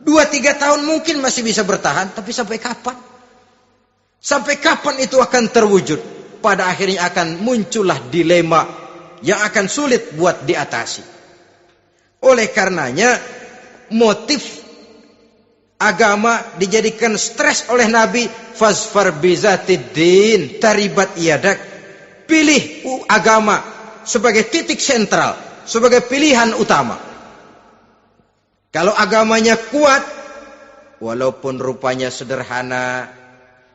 2-3 tahun mungkin masih bisa bertahan, tapi sampai kapan? Sampai kapan itu akan terwujud? Pada akhirnya akan muncullah dilema yang akan sulit buat diatasi. Oleh karenanya motif agama dijadikan stres oleh Nabi. Fasfar bizatiddin taribat yadak. Pilih agama sebagai titik sentral, sebagai pilihan utama. Kalau agamanya kuat, walaupun rupanya sederhana,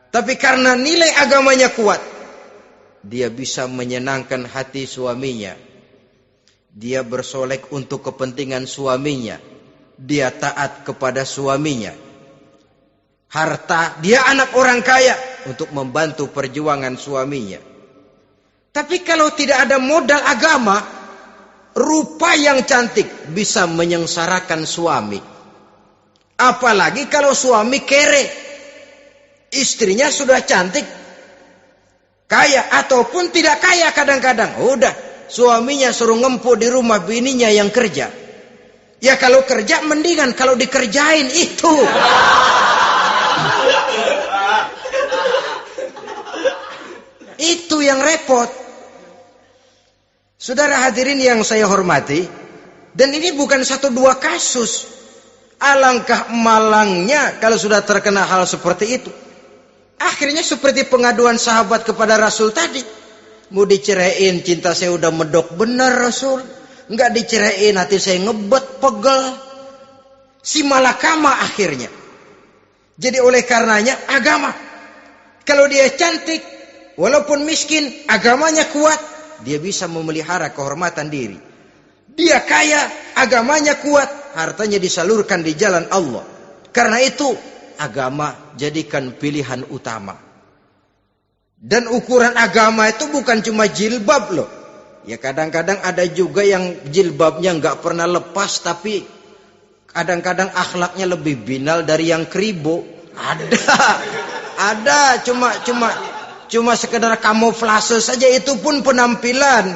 tapi karena nilai agamanya kuat, dia bisa menyenangkan hati suaminya. Dia bersolek untuk kepentingan suaminya. Dia taat kepada suaminya. Harta, dia anak orang kaya untuk membantu perjuangan suaminya. Tapi kalau tidak ada modal agama, rupa yang cantik bisa menyengsarakan suami. Apalagi kalau suami kere. Istrinya sudah cantik, kaya ataupun tidak kaya kadang-kadang. Udah, suaminya suruh ngempuk di rumah, bininya yang kerja. Ya kalau kerja mendingan kalau dikerjain itu. Itu yang repot. Saudara hadirin yang saya hormati, dan ini bukan 1-2 kasus. Alangkah malangnya kalau sudah terkena hal seperti itu. Akhirnya seperti pengaduan sahabat kepada Rasul tadi. Mau diceraiin, cinta saya udah medok benar Rasul. Enggak diceraiin, hati saya ngebet, pegel. Si malakama akhirnya. Jadi oleh karenanya agama. Kalau dia cantik, walaupun miskin, agamanya kuat, dia bisa memelihara kehormatan diri. Dia kaya, agamanya kuat, hartanya disalurkan di jalan Allah. Karena itu, agama jadikan pilihan utama. Dan ukuran agama itu bukan cuma jilbab loh. Ya kadang-kadang ada juga yang jilbabnya nggak pernah lepas, tapi kadang-kadang akhlaknya lebih binal dari yang kribo. Ada cuma sekedar kamuflase saja, itu pun penampilan,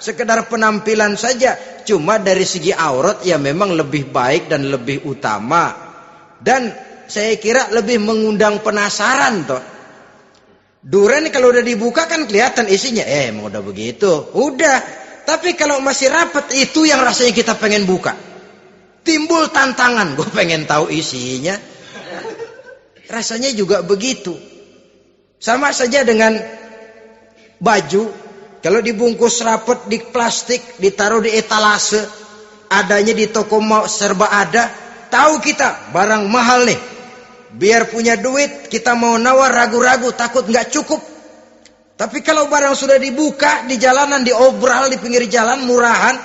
sekedar penampilan saja. Cuma dari segi aurat ya memang lebih baik dan lebih utama, dan saya kira lebih mengundang penasaran toh. Duren kalau udah dibuka kan kelihatan isinya, emang udah begitu, udah. Tapi kalau masih rapat, itu yang rasanya kita pengen buka. Timbul tantangan, gue pengen tahu isinya. Rasanya juga begitu. Sama saja dengan baju, kalau dibungkus rapat di plastik, ditaruh di etalase, adanya di toko serba ada, tahu kita barang mahal nih. Biar punya duit, kita mau nawar ragu-ragu, takut nggak cukup. Tapi kalau barang sudah dibuka di jalanan, diobral di pinggir jalan, murahan,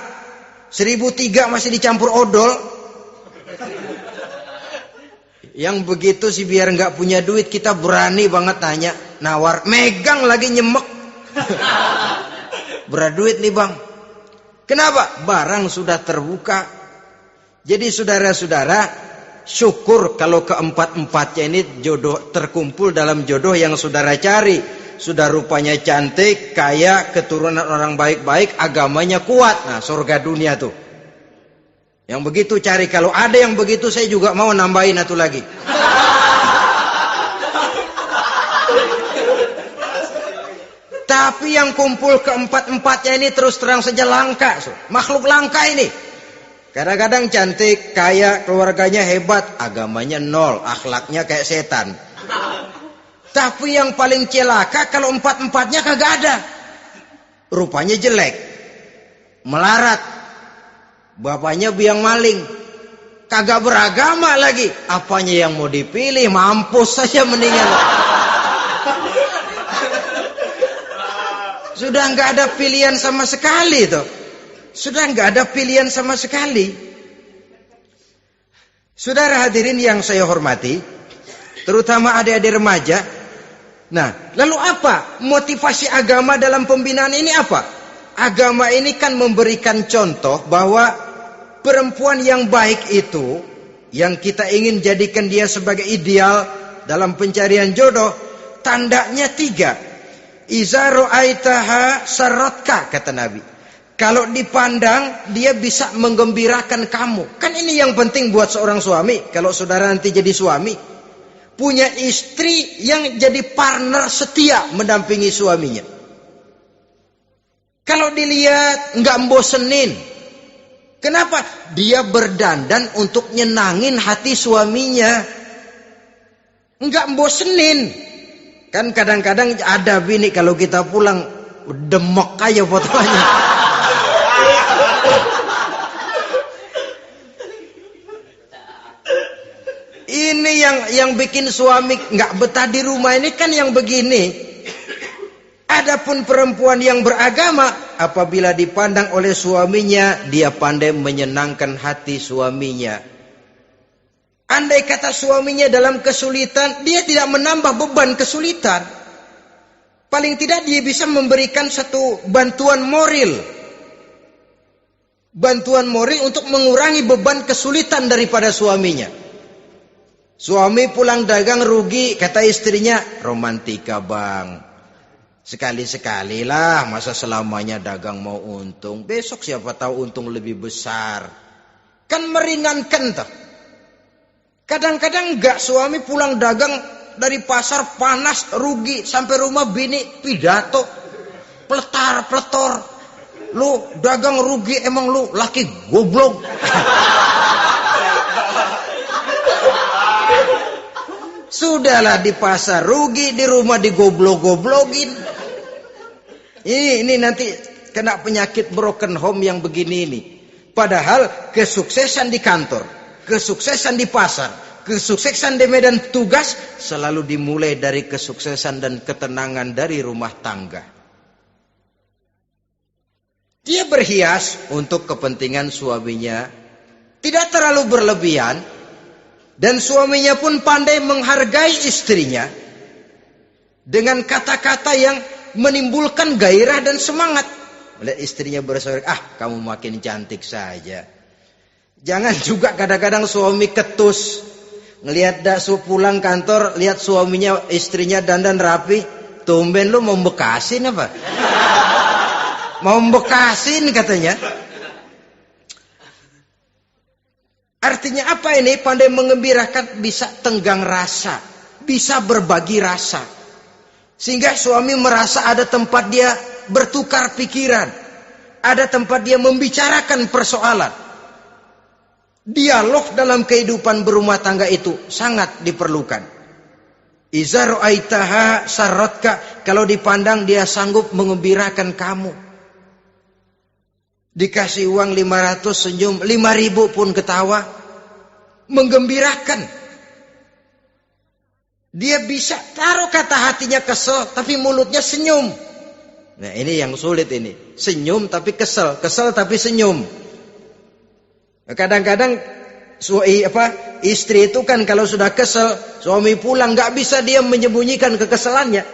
1.003 masih dicampur odol. Yang begitu sih biar nggak punya duit, kita berani banget tanya, nawar, megang lagi nyemek. Berat duit nih bang. Kenapa? Barang sudah terbuka. Jadi saudara-saudara, syukur kalau keempat-empatnya ini jodoh terkumpul dalam jodoh yang saudara cari. Sudah rupanya cantik, kaya, keturunan orang baik-baik, agamanya kuat. Nah, surga dunia tuh. Yang begitu cari. Kalau ada yang begitu, saya juga mau nambahin satu lagi. Tapi yang kumpul keempat-empatnya ini terus terang saja langka. Makhluk langka ini. Kadang-kadang cantik, kaya, keluarganya hebat, agamanya nol, akhlaknya kayak setan. Tapi yang paling celaka kalau empat-empatnya kagak ada. Rupanya jelek, melarat, bapaknya biang maling, kagak beragama lagi. Apanya yang mau dipilih? Mampus saja mendingan. Sudah nggak ada pilihan sama sekali tuh. Sudah nggak ada pilihan sama sekali. Saudara hadirin yang saya hormati, terutama adik-adik remaja. Nah, lalu apa motivasi agama dalam pembinaan ini apa? Agama ini kan memberikan contoh bahwa perempuan yang baik itu, yang kita ingin jadikan dia sebagai ideal dalam pencarian jodoh, tandanya 3. Iza ra'aitaha sarratka, kata Nabi. Kalau dipandang, dia bisa menggembirakan kamu. Kan ini yang penting buat seorang suami. Kalau saudara nanti jadi suami, punya istri yang jadi partner setia mendampingi suaminya. Kalau dilihat nggak membosenin, Kenapa? Dia berdandan untuk nyenangin hati suaminya. Enggak bosenin. Kan kadang-kadang ada bini kalau kita pulang demok aja fotonya. Ini yang bikin suami enggak betah di rumah ini kan yang begini. Adapun perempuan yang beragama, apabila dipandang oleh suaminya, dia pandai menyenangkan hati suaminya. Andai kata suaminya dalam kesulitan, dia tidak menambah beban kesulitan. Paling tidak dia bisa memberikan satu bantuan moral. Bantuan moral untuk mengurangi beban kesulitan daripada suaminya. Suami pulang dagang rugi, kata istrinya, romantika bang. Sekali-sekali lah, masa selamanya dagang mau untung. Besok siapa tahu untung lebih besar. Kan meringankan tuh. Kadang-kadang enggak, suami pulang dagang dari pasar panas, rugi. Sampai rumah bini pidato. Pletar-pletor. Lu dagang rugi, emang lu laki goblok. Sudahlah di pasar rugi, di rumah digoblok-goblokin. Ini nanti kena penyakit broken home yang begini ini. Padahal kesuksesan di kantor, kesuksesan di pasar, kesuksesan di medan tugas selalu dimulai dari kesuksesan dan ketenangan dari rumah tangga. Dia berhias untuk kepentingan suaminya, tidak terlalu berlebihan, dan suaminya pun pandai menghargai istrinya dengan kata-kata yang menimbulkan gairah dan semangat. Melihat istrinya bersorak, kamu makin cantik saja. Jangan juga kadang-kadang suami ketus. Ngelihat daksu pulang kantor, lihat suaminya, istrinya dandan rapi. Tumben lu mau bekasin apa? Mau bekasin katanya. Artinya apa ini? Pandai mengembirakan, bisa tenggang rasa, bisa berbagi rasa. Sehingga suami merasa ada tempat dia bertukar pikiran. Ada tempat dia membicarakan persoalan. Dialog dalam kehidupan berumah tangga itu sangat diperlukan. Iza ra'aitaha sarratka, kalau dipandang dia sanggup mengembirakan kamu. Dikasih uang 500 senyum, 5.000 pun ketawa. Menggembirakan. Dia bisa taruh kata hatinya kesel, tapi mulutnya senyum. Nah ini yang sulit ini. Senyum tapi kesel, kesel tapi senyum. Kadang-kadang istri itu kan kalau sudah kesel, suami pulang nggak bisa dia menyembunyikan kekesalannya.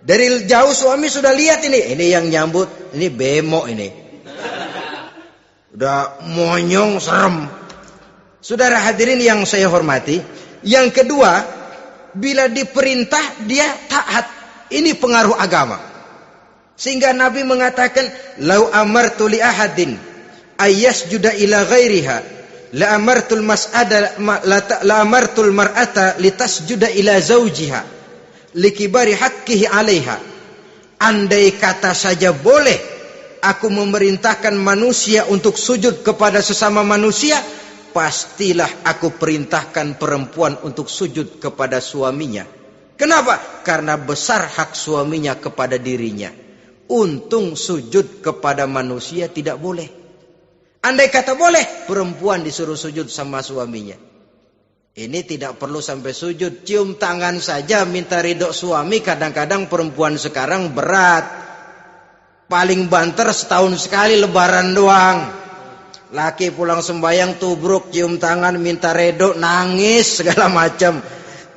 Dari jauh suami sudah lihat ini yang nyambut, ini bemo ini. Udah monyong serem. Saudara hadirin yang saya hormati, yang kedua, bila diperintah dia taat. Ini pengaruh agama. Sehingga Nabi mengatakan, "Lau amartu li ahadin ayyasjuda ila ghairiha, la amartul mar'ata litasjuda ila zawjiha likibari haqqihi 'alaiha." Andai kata saja boleh aku memerintahkan manusia untuk sujud kepada sesama manusia, pastilah aku perintahkan perempuan untuk sujud kepada suaminya. Kenapa? Karena besar hak suaminya kepada dirinya. Untung sujud kepada manusia tidak boleh. Andai kata boleh, perempuan disuruh sujud sama suaminya. Ini tidak perlu sampai sujud, cium tangan saja minta ridho suami. Kadang-kadang perempuan sekarang berat. Paling banter setahun sekali lebaran doang. Laki pulang sembahyang tubruk, cium tangan, minta redo, nangis segala macam.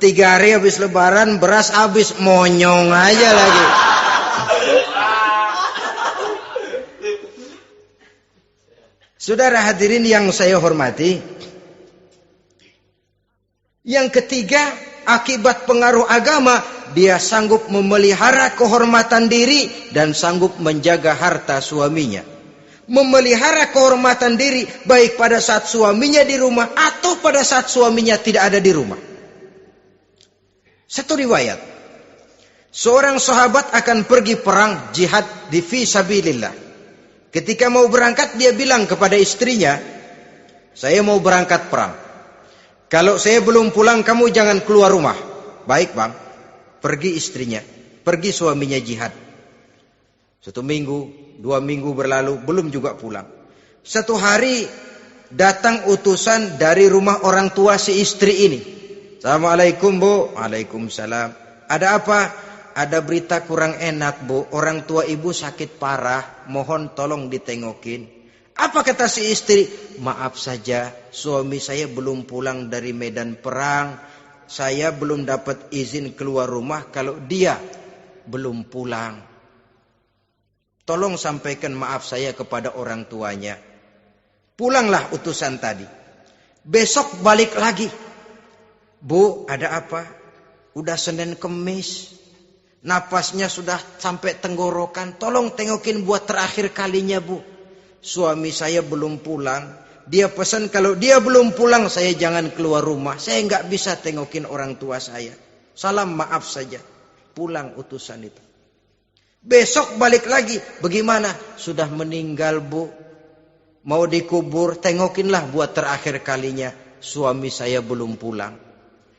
3 hari habis lebaran, beras habis, monyong aja lagi. Saudara hadirin yang saya hormati, yang ketiga, akibat pengaruh agama, dia sanggup memelihara kehormatan diri dan sanggup menjaga harta suaminya. Memelihara kehormatan diri baik pada saat suaminya di rumah atau pada saat suaminya tidak ada di rumah. Satu riwayat, seorang sahabat akan pergi perang jihad di fi sabilillah. Ketika mau berangkat dia bilang kepada istrinya, saya mau berangkat perang. Kalau saya belum pulang kamu jangan keluar rumah. Baik bang. Pergi istrinya, pergi suaminya jihad. 1 minggu, 2 minggu berlalu, belum juga pulang. Satu hari datang utusan dari rumah orang tua si istri ini. Assalamualaikum bu. Waalaikumsalam. Ada apa? Ada berita kurang enak bu. Orang tua ibu sakit parah. Mohon tolong ditengokin. Apa kata si istri? Maaf saja, suami saya belum pulang dari medan perang. Saya belum dapat izin keluar rumah kalau dia belum pulang. Tolong sampaikan maaf saya kepada orang tuanya. Pulanglah utusan tadi. Besok balik lagi. Bu, ada apa? Udah Senin Kemis. Napasnya sudah sampai tenggorokan. Tolong tengokin buat terakhir kalinya bu. Suami saya belum pulang. Dia pesan kalau dia belum pulang saya jangan keluar rumah. Saya nggak bisa tengokin orang tua saya. Salam maaf saja. Pulang utusan itu. Besok balik lagi. Bagaimana? Sudah meninggal bu. Mau dikubur. Tengokinlah buat terakhir kalinya. Suami saya belum pulang.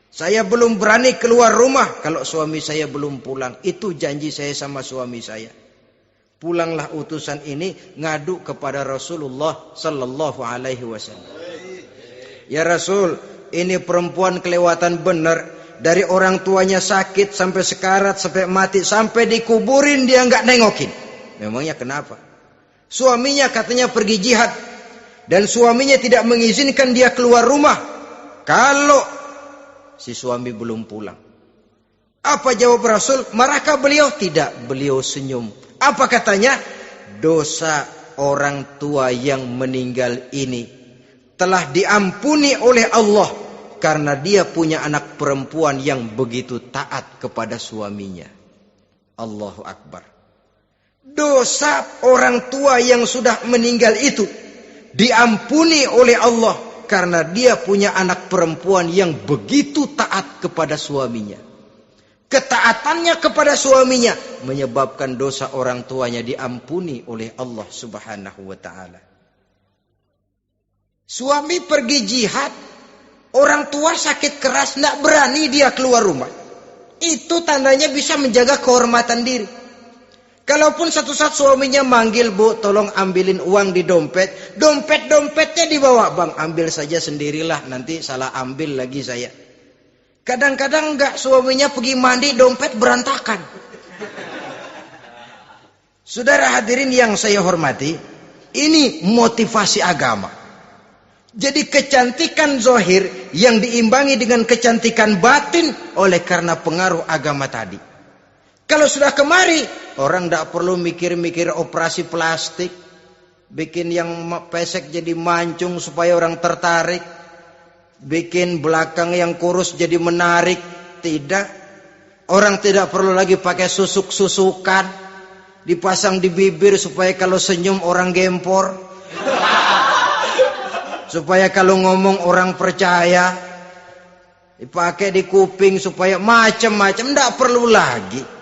Saya belum berani keluar rumah kalau suami saya belum pulang. Itu janji saya sama suami saya. Pulanglah utusan ini ngadu kepada Rasulullah sallallahu alaihi wasallam. Ya Rasul, ini perempuan kelewatan benar. Dari orang tuanya sakit sampai sekarat, sampai mati, sampai dikuburin dia nggak nengokin. Memangnya kenapa? Suaminya katanya pergi jihad. Dan suaminya tidak mengizinkan dia keluar rumah kalau si suami belum pulang. Apa jawab Rasul? Marahkah beliau? Tidak, beliau senyum. Apa katanya? Dosa orang tua yang meninggal ini telah diampuni oleh Allah karena dia punya anak perempuan yang begitu taat kepada suaminya. Allahu Akbar. Dosa orang tua yang sudah meninggal itu diampuni oleh Allah karena dia punya anak perempuan yang begitu taat kepada suaminya. Ketaatannya kepada suaminya menyebabkan dosa orang tuanya diampuni oleh Allah Subhanahu wa taala. Suami pergi jihad, orang tua sakit keras, tidak berani dia keluar rumah. Itu tandanya bisa menjaga kehormatan diri. Kalaupun satu saat suaminya manggil, bu, tolong ambilin uang di dompet. Dompetnya dibawa, bang, ambil saja sendirilah, nanti salah ambil lagi saya. Kadang-kadang enggak, suaminya pergi mandi, dompet berantakan. Saudara hadirin yang saya hormati, ini motivasi agama. Jadi kecantikan zahir yang diimbangi dengan kecantikan batin oleh karena pengaruh agama tadi. Kalau sudah kemari, orang tidak perlu mikir-mikir operasi plastik, bikin yang pesek jadi mancung supaya orang tertarik, bikin belakang yang kurus jadi menarik. Tidak. Orang tidak perlu lagi pakai susuk-susukan, dipasang di bibir supaya kalau senyum orang gempor, supaya kalau ngomong orang percaya, dipakai di kuping supaya macam-macam. Tidak perlu lagi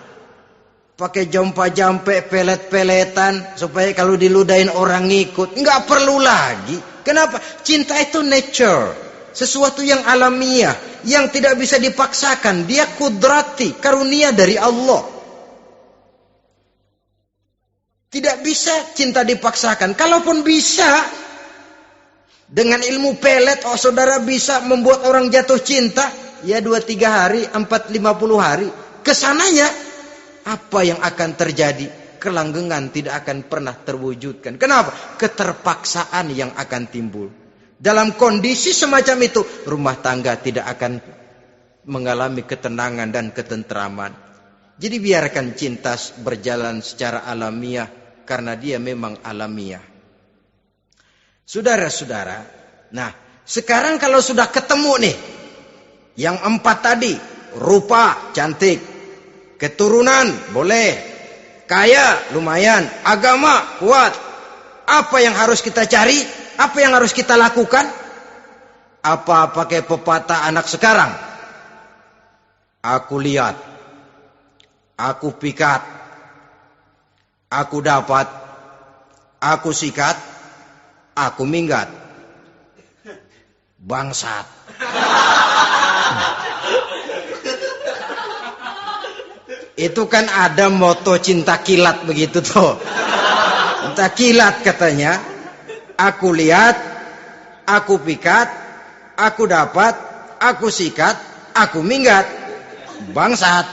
pakai jompa-jampe, pelet-peletan supaya kalau diludahin orang ngikut. Nggak perlu lagi. Kenapa? Cinta itu nature, sesuatu yang alamiah, yang tidak bisa dipaksakan. Dia kudrati, karunia dari Allah. Tidak bisa cinta dipaksakan. Kalaupun bisa, dengan ilmu pelet, oh saudara bisa membuat orang jatuh cinta, ya 2-3 hari, 4-50 hari. Kesananya, apa yang akan terjadi? Kelanggengan tidak akan pernah terwujudkan. Kenapa? Keterpaksaan yang akan timbul. Dalam kondisi semacam itu, rumah tangga tidak akan mengalami ketenangan dan ketentraman. Jadi biarkan cinta berjalan secara alamiah, karena dia memang alamiah. Saudara-saudara, nah sekarang kalau sudah ketemu nih, yang 4 tadi, rupa cantik, keturunan boleh, kaya lumayan, agama kuat. Apa yang harus kita cari? Apa yang harus kita lakukan? Apa pakai pepatah anak sekarang? Aku lihat, aku pikat, aku dapat, aku sikat, aku minggat. Bangsat. Itu kan ada moto cinta kilat begitu tuh. Cinta kilat katanya. Aku lihat, aku pikat, aku dapat, aku sikat, aku minggat. Bangsat.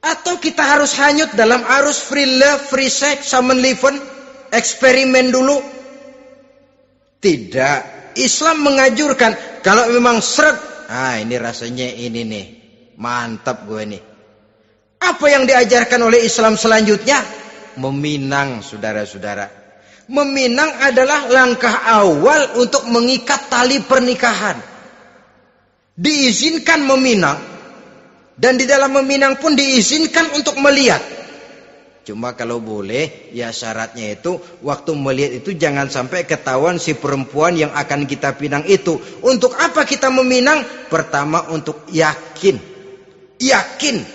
Atau kita harus hanyut dalam arus free love, free sex, summon living, eksperimen dulu? Tidak. Islam mengajurkan kalau memang seret, ini rasanya ini nih, mantap gue nih. Apa yang diajarkan oleh Islam selanjutnya? Meminang, saudara-saudara. Meminang adalah langkah awal untuk mengikat tali pernikahan. Diizinkan meminang, dan di dalam meminang pun diizinkan untuk melihat. Cuma kalau boleh, ya syaratnya itu waktu melihat itu jangan sampai ketahuan si perempuan yang akan kita pinang itu. Untuk apa kita meminang? Pertama untuk yakin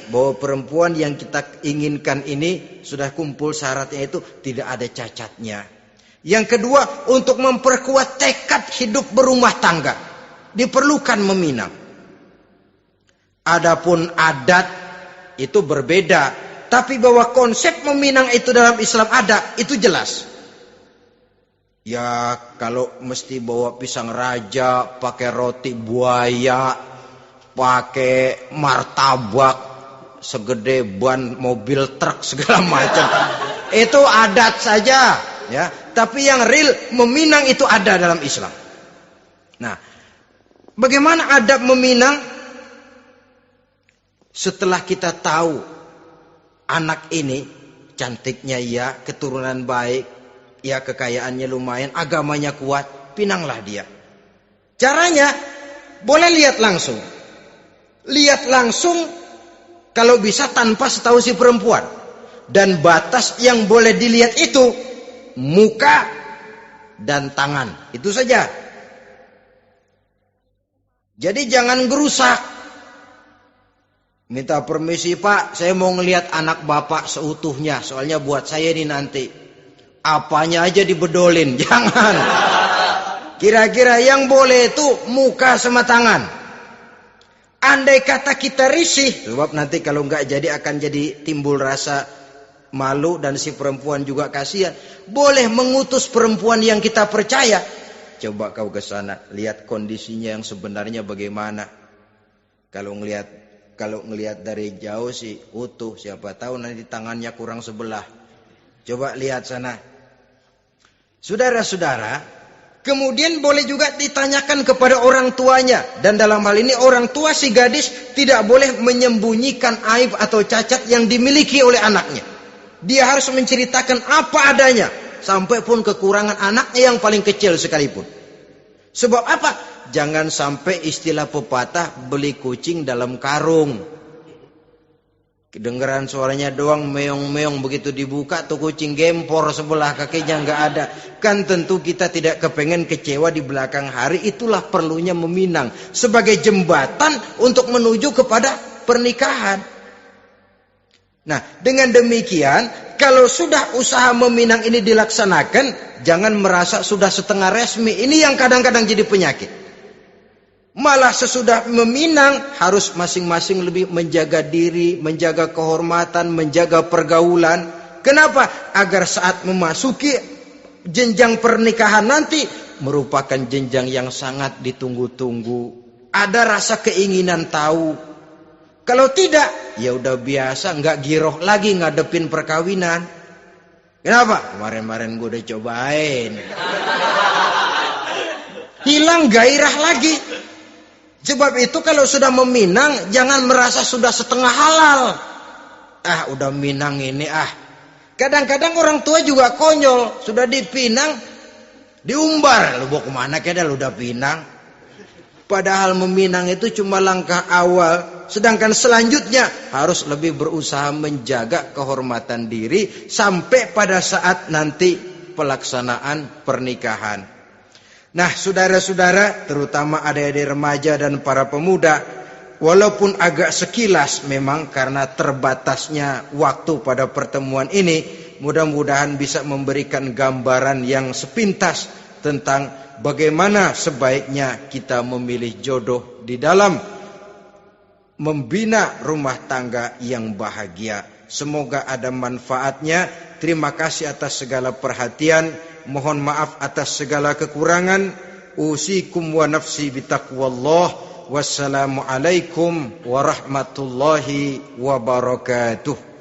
bahwa perempuan yang kita inginkan ini sudah kumpul syaratnya itu, tidak ada cacatnya. Yang kedua, untuk memperkuat tekad hidup berumah tangga, diperlukan meminang. Adapun adat itu berbeda, tapi bahwa konsep meminang itu dalam Islam ada, itu jelas. Ya kalau mesti bawa pisang raja, pakai roti buaya, pakai martabak segede ban mobil truk segala macam, itu adat saja, ya. Tapi yang real meminang itu ada dalam Islam. Nah, bagaimana adab meminang? Setelah kita tahu anak ini cantiknya ya, keturunan baik, ya kekayaannya lumayan, agamanya kuat, pinanglah dia. Caranya boleh lihat langsung. Lihat langsung kalau bisa tanpa setahu si perempuan. Dan batas yang boleh dilihat itu muka dan tangan. Itu saja. Jadi jangan gerusak. Minta permisi Pak, saya mau ngelihat anak bapak seutuhnya. Soalnya buat saya ini nanti. Apanya aja dibedolin, jangan. Kira-kira yang boleh itu muka sama tangan. Andai kata kita risih, sebab nanti kalau nggak jadi akan jadi timbul rasa malu dan si perempuan juga kasihan. Boleh mengutus perempuan yang kita percaya. Coba kau ke sana, lihat kondisinya yang sebenarnya bagaimana. Kalau ngelihat dari jauh sih utuh, siapa tahu nanti tangannya kurang sebelah. Coba lihat sana. Saudara-saudara, kemudian boleh juga ditanyakan kepada orang tuanya. Dan dalam hal ini orang tua si gadis tidak boleh menyembunyikan aib atau cacat yang dimiliki oleh anaknya. Dia harus menceritakan apa adanya, sampai pun kekurangan anaknya yang paling kecil sekalipun. Sebab apa? Jangan sampai istilah pepatah beli kucing dalam karung. Kedengeran suaranya doang meong-meong, begitu dibuka tuh kucing gempor sebelah kakinya nggak ada. Kan tentu kita tidak kepengen kecewa di belakang hari. Itulah perlunya meminang sebagai jembatan untuk menuju kepada pernikahan. Nah, dengan demikian kalau sudah usaha meminang ini dilaksanakan, jangan merasa sudah setengah resmi. Ini yang kadang-kadang jadi penyakit. Malah sesudah meminang harus masing-masing lebih menjaga diri, menjaga kehormatan, menjaga pergaulan. Kenapa? Agar saat memasuki jenjang pernikahan nanti merupakan jenjang yang sangat ditunggu-tunggu. Ada rasa keinginan tahu. Kalau tidak, ya udah biasa, nggak giroh lagi ngadepin perkawinan. Kenapa? Kemarin-kemarin gue udah cobain. Hilang gairah lagi. Sebab itu kalau sudah meminang, jangan merasa sudah setengah halal. Udah minang ini Kadang-kadang orang tua juga konyol. Sudah dipinang, diumbar. Lu mau kemana keda lu udah pinang? Padahal meminang itu cuma langkah awal. Sedangkan selanjutnya harus lebih berusaha menjaga kehormatan diri sampai pada saat nanti pelaksanaan pernikahan. Nah, saudara-saudara, terutama adik-adik remaja dan para pemuda, walaupun agak sekilas memang karena terbatasnya waktu pada pertemuan ini, mudah-mudahan bisa memberikan gambaran yang sepintas tentang bagaimana sebaiknya kita memilih jodoh di dalam membina rumah tangga yang bahagia. Semoga ada manfaatnya. Terima kasih atas segala perhatian. Mohon maaf atas segala kekurangan. Usikum wa nafsi bitaqwallah. Wassalamualaikum warahmatullahi wabarakatuh.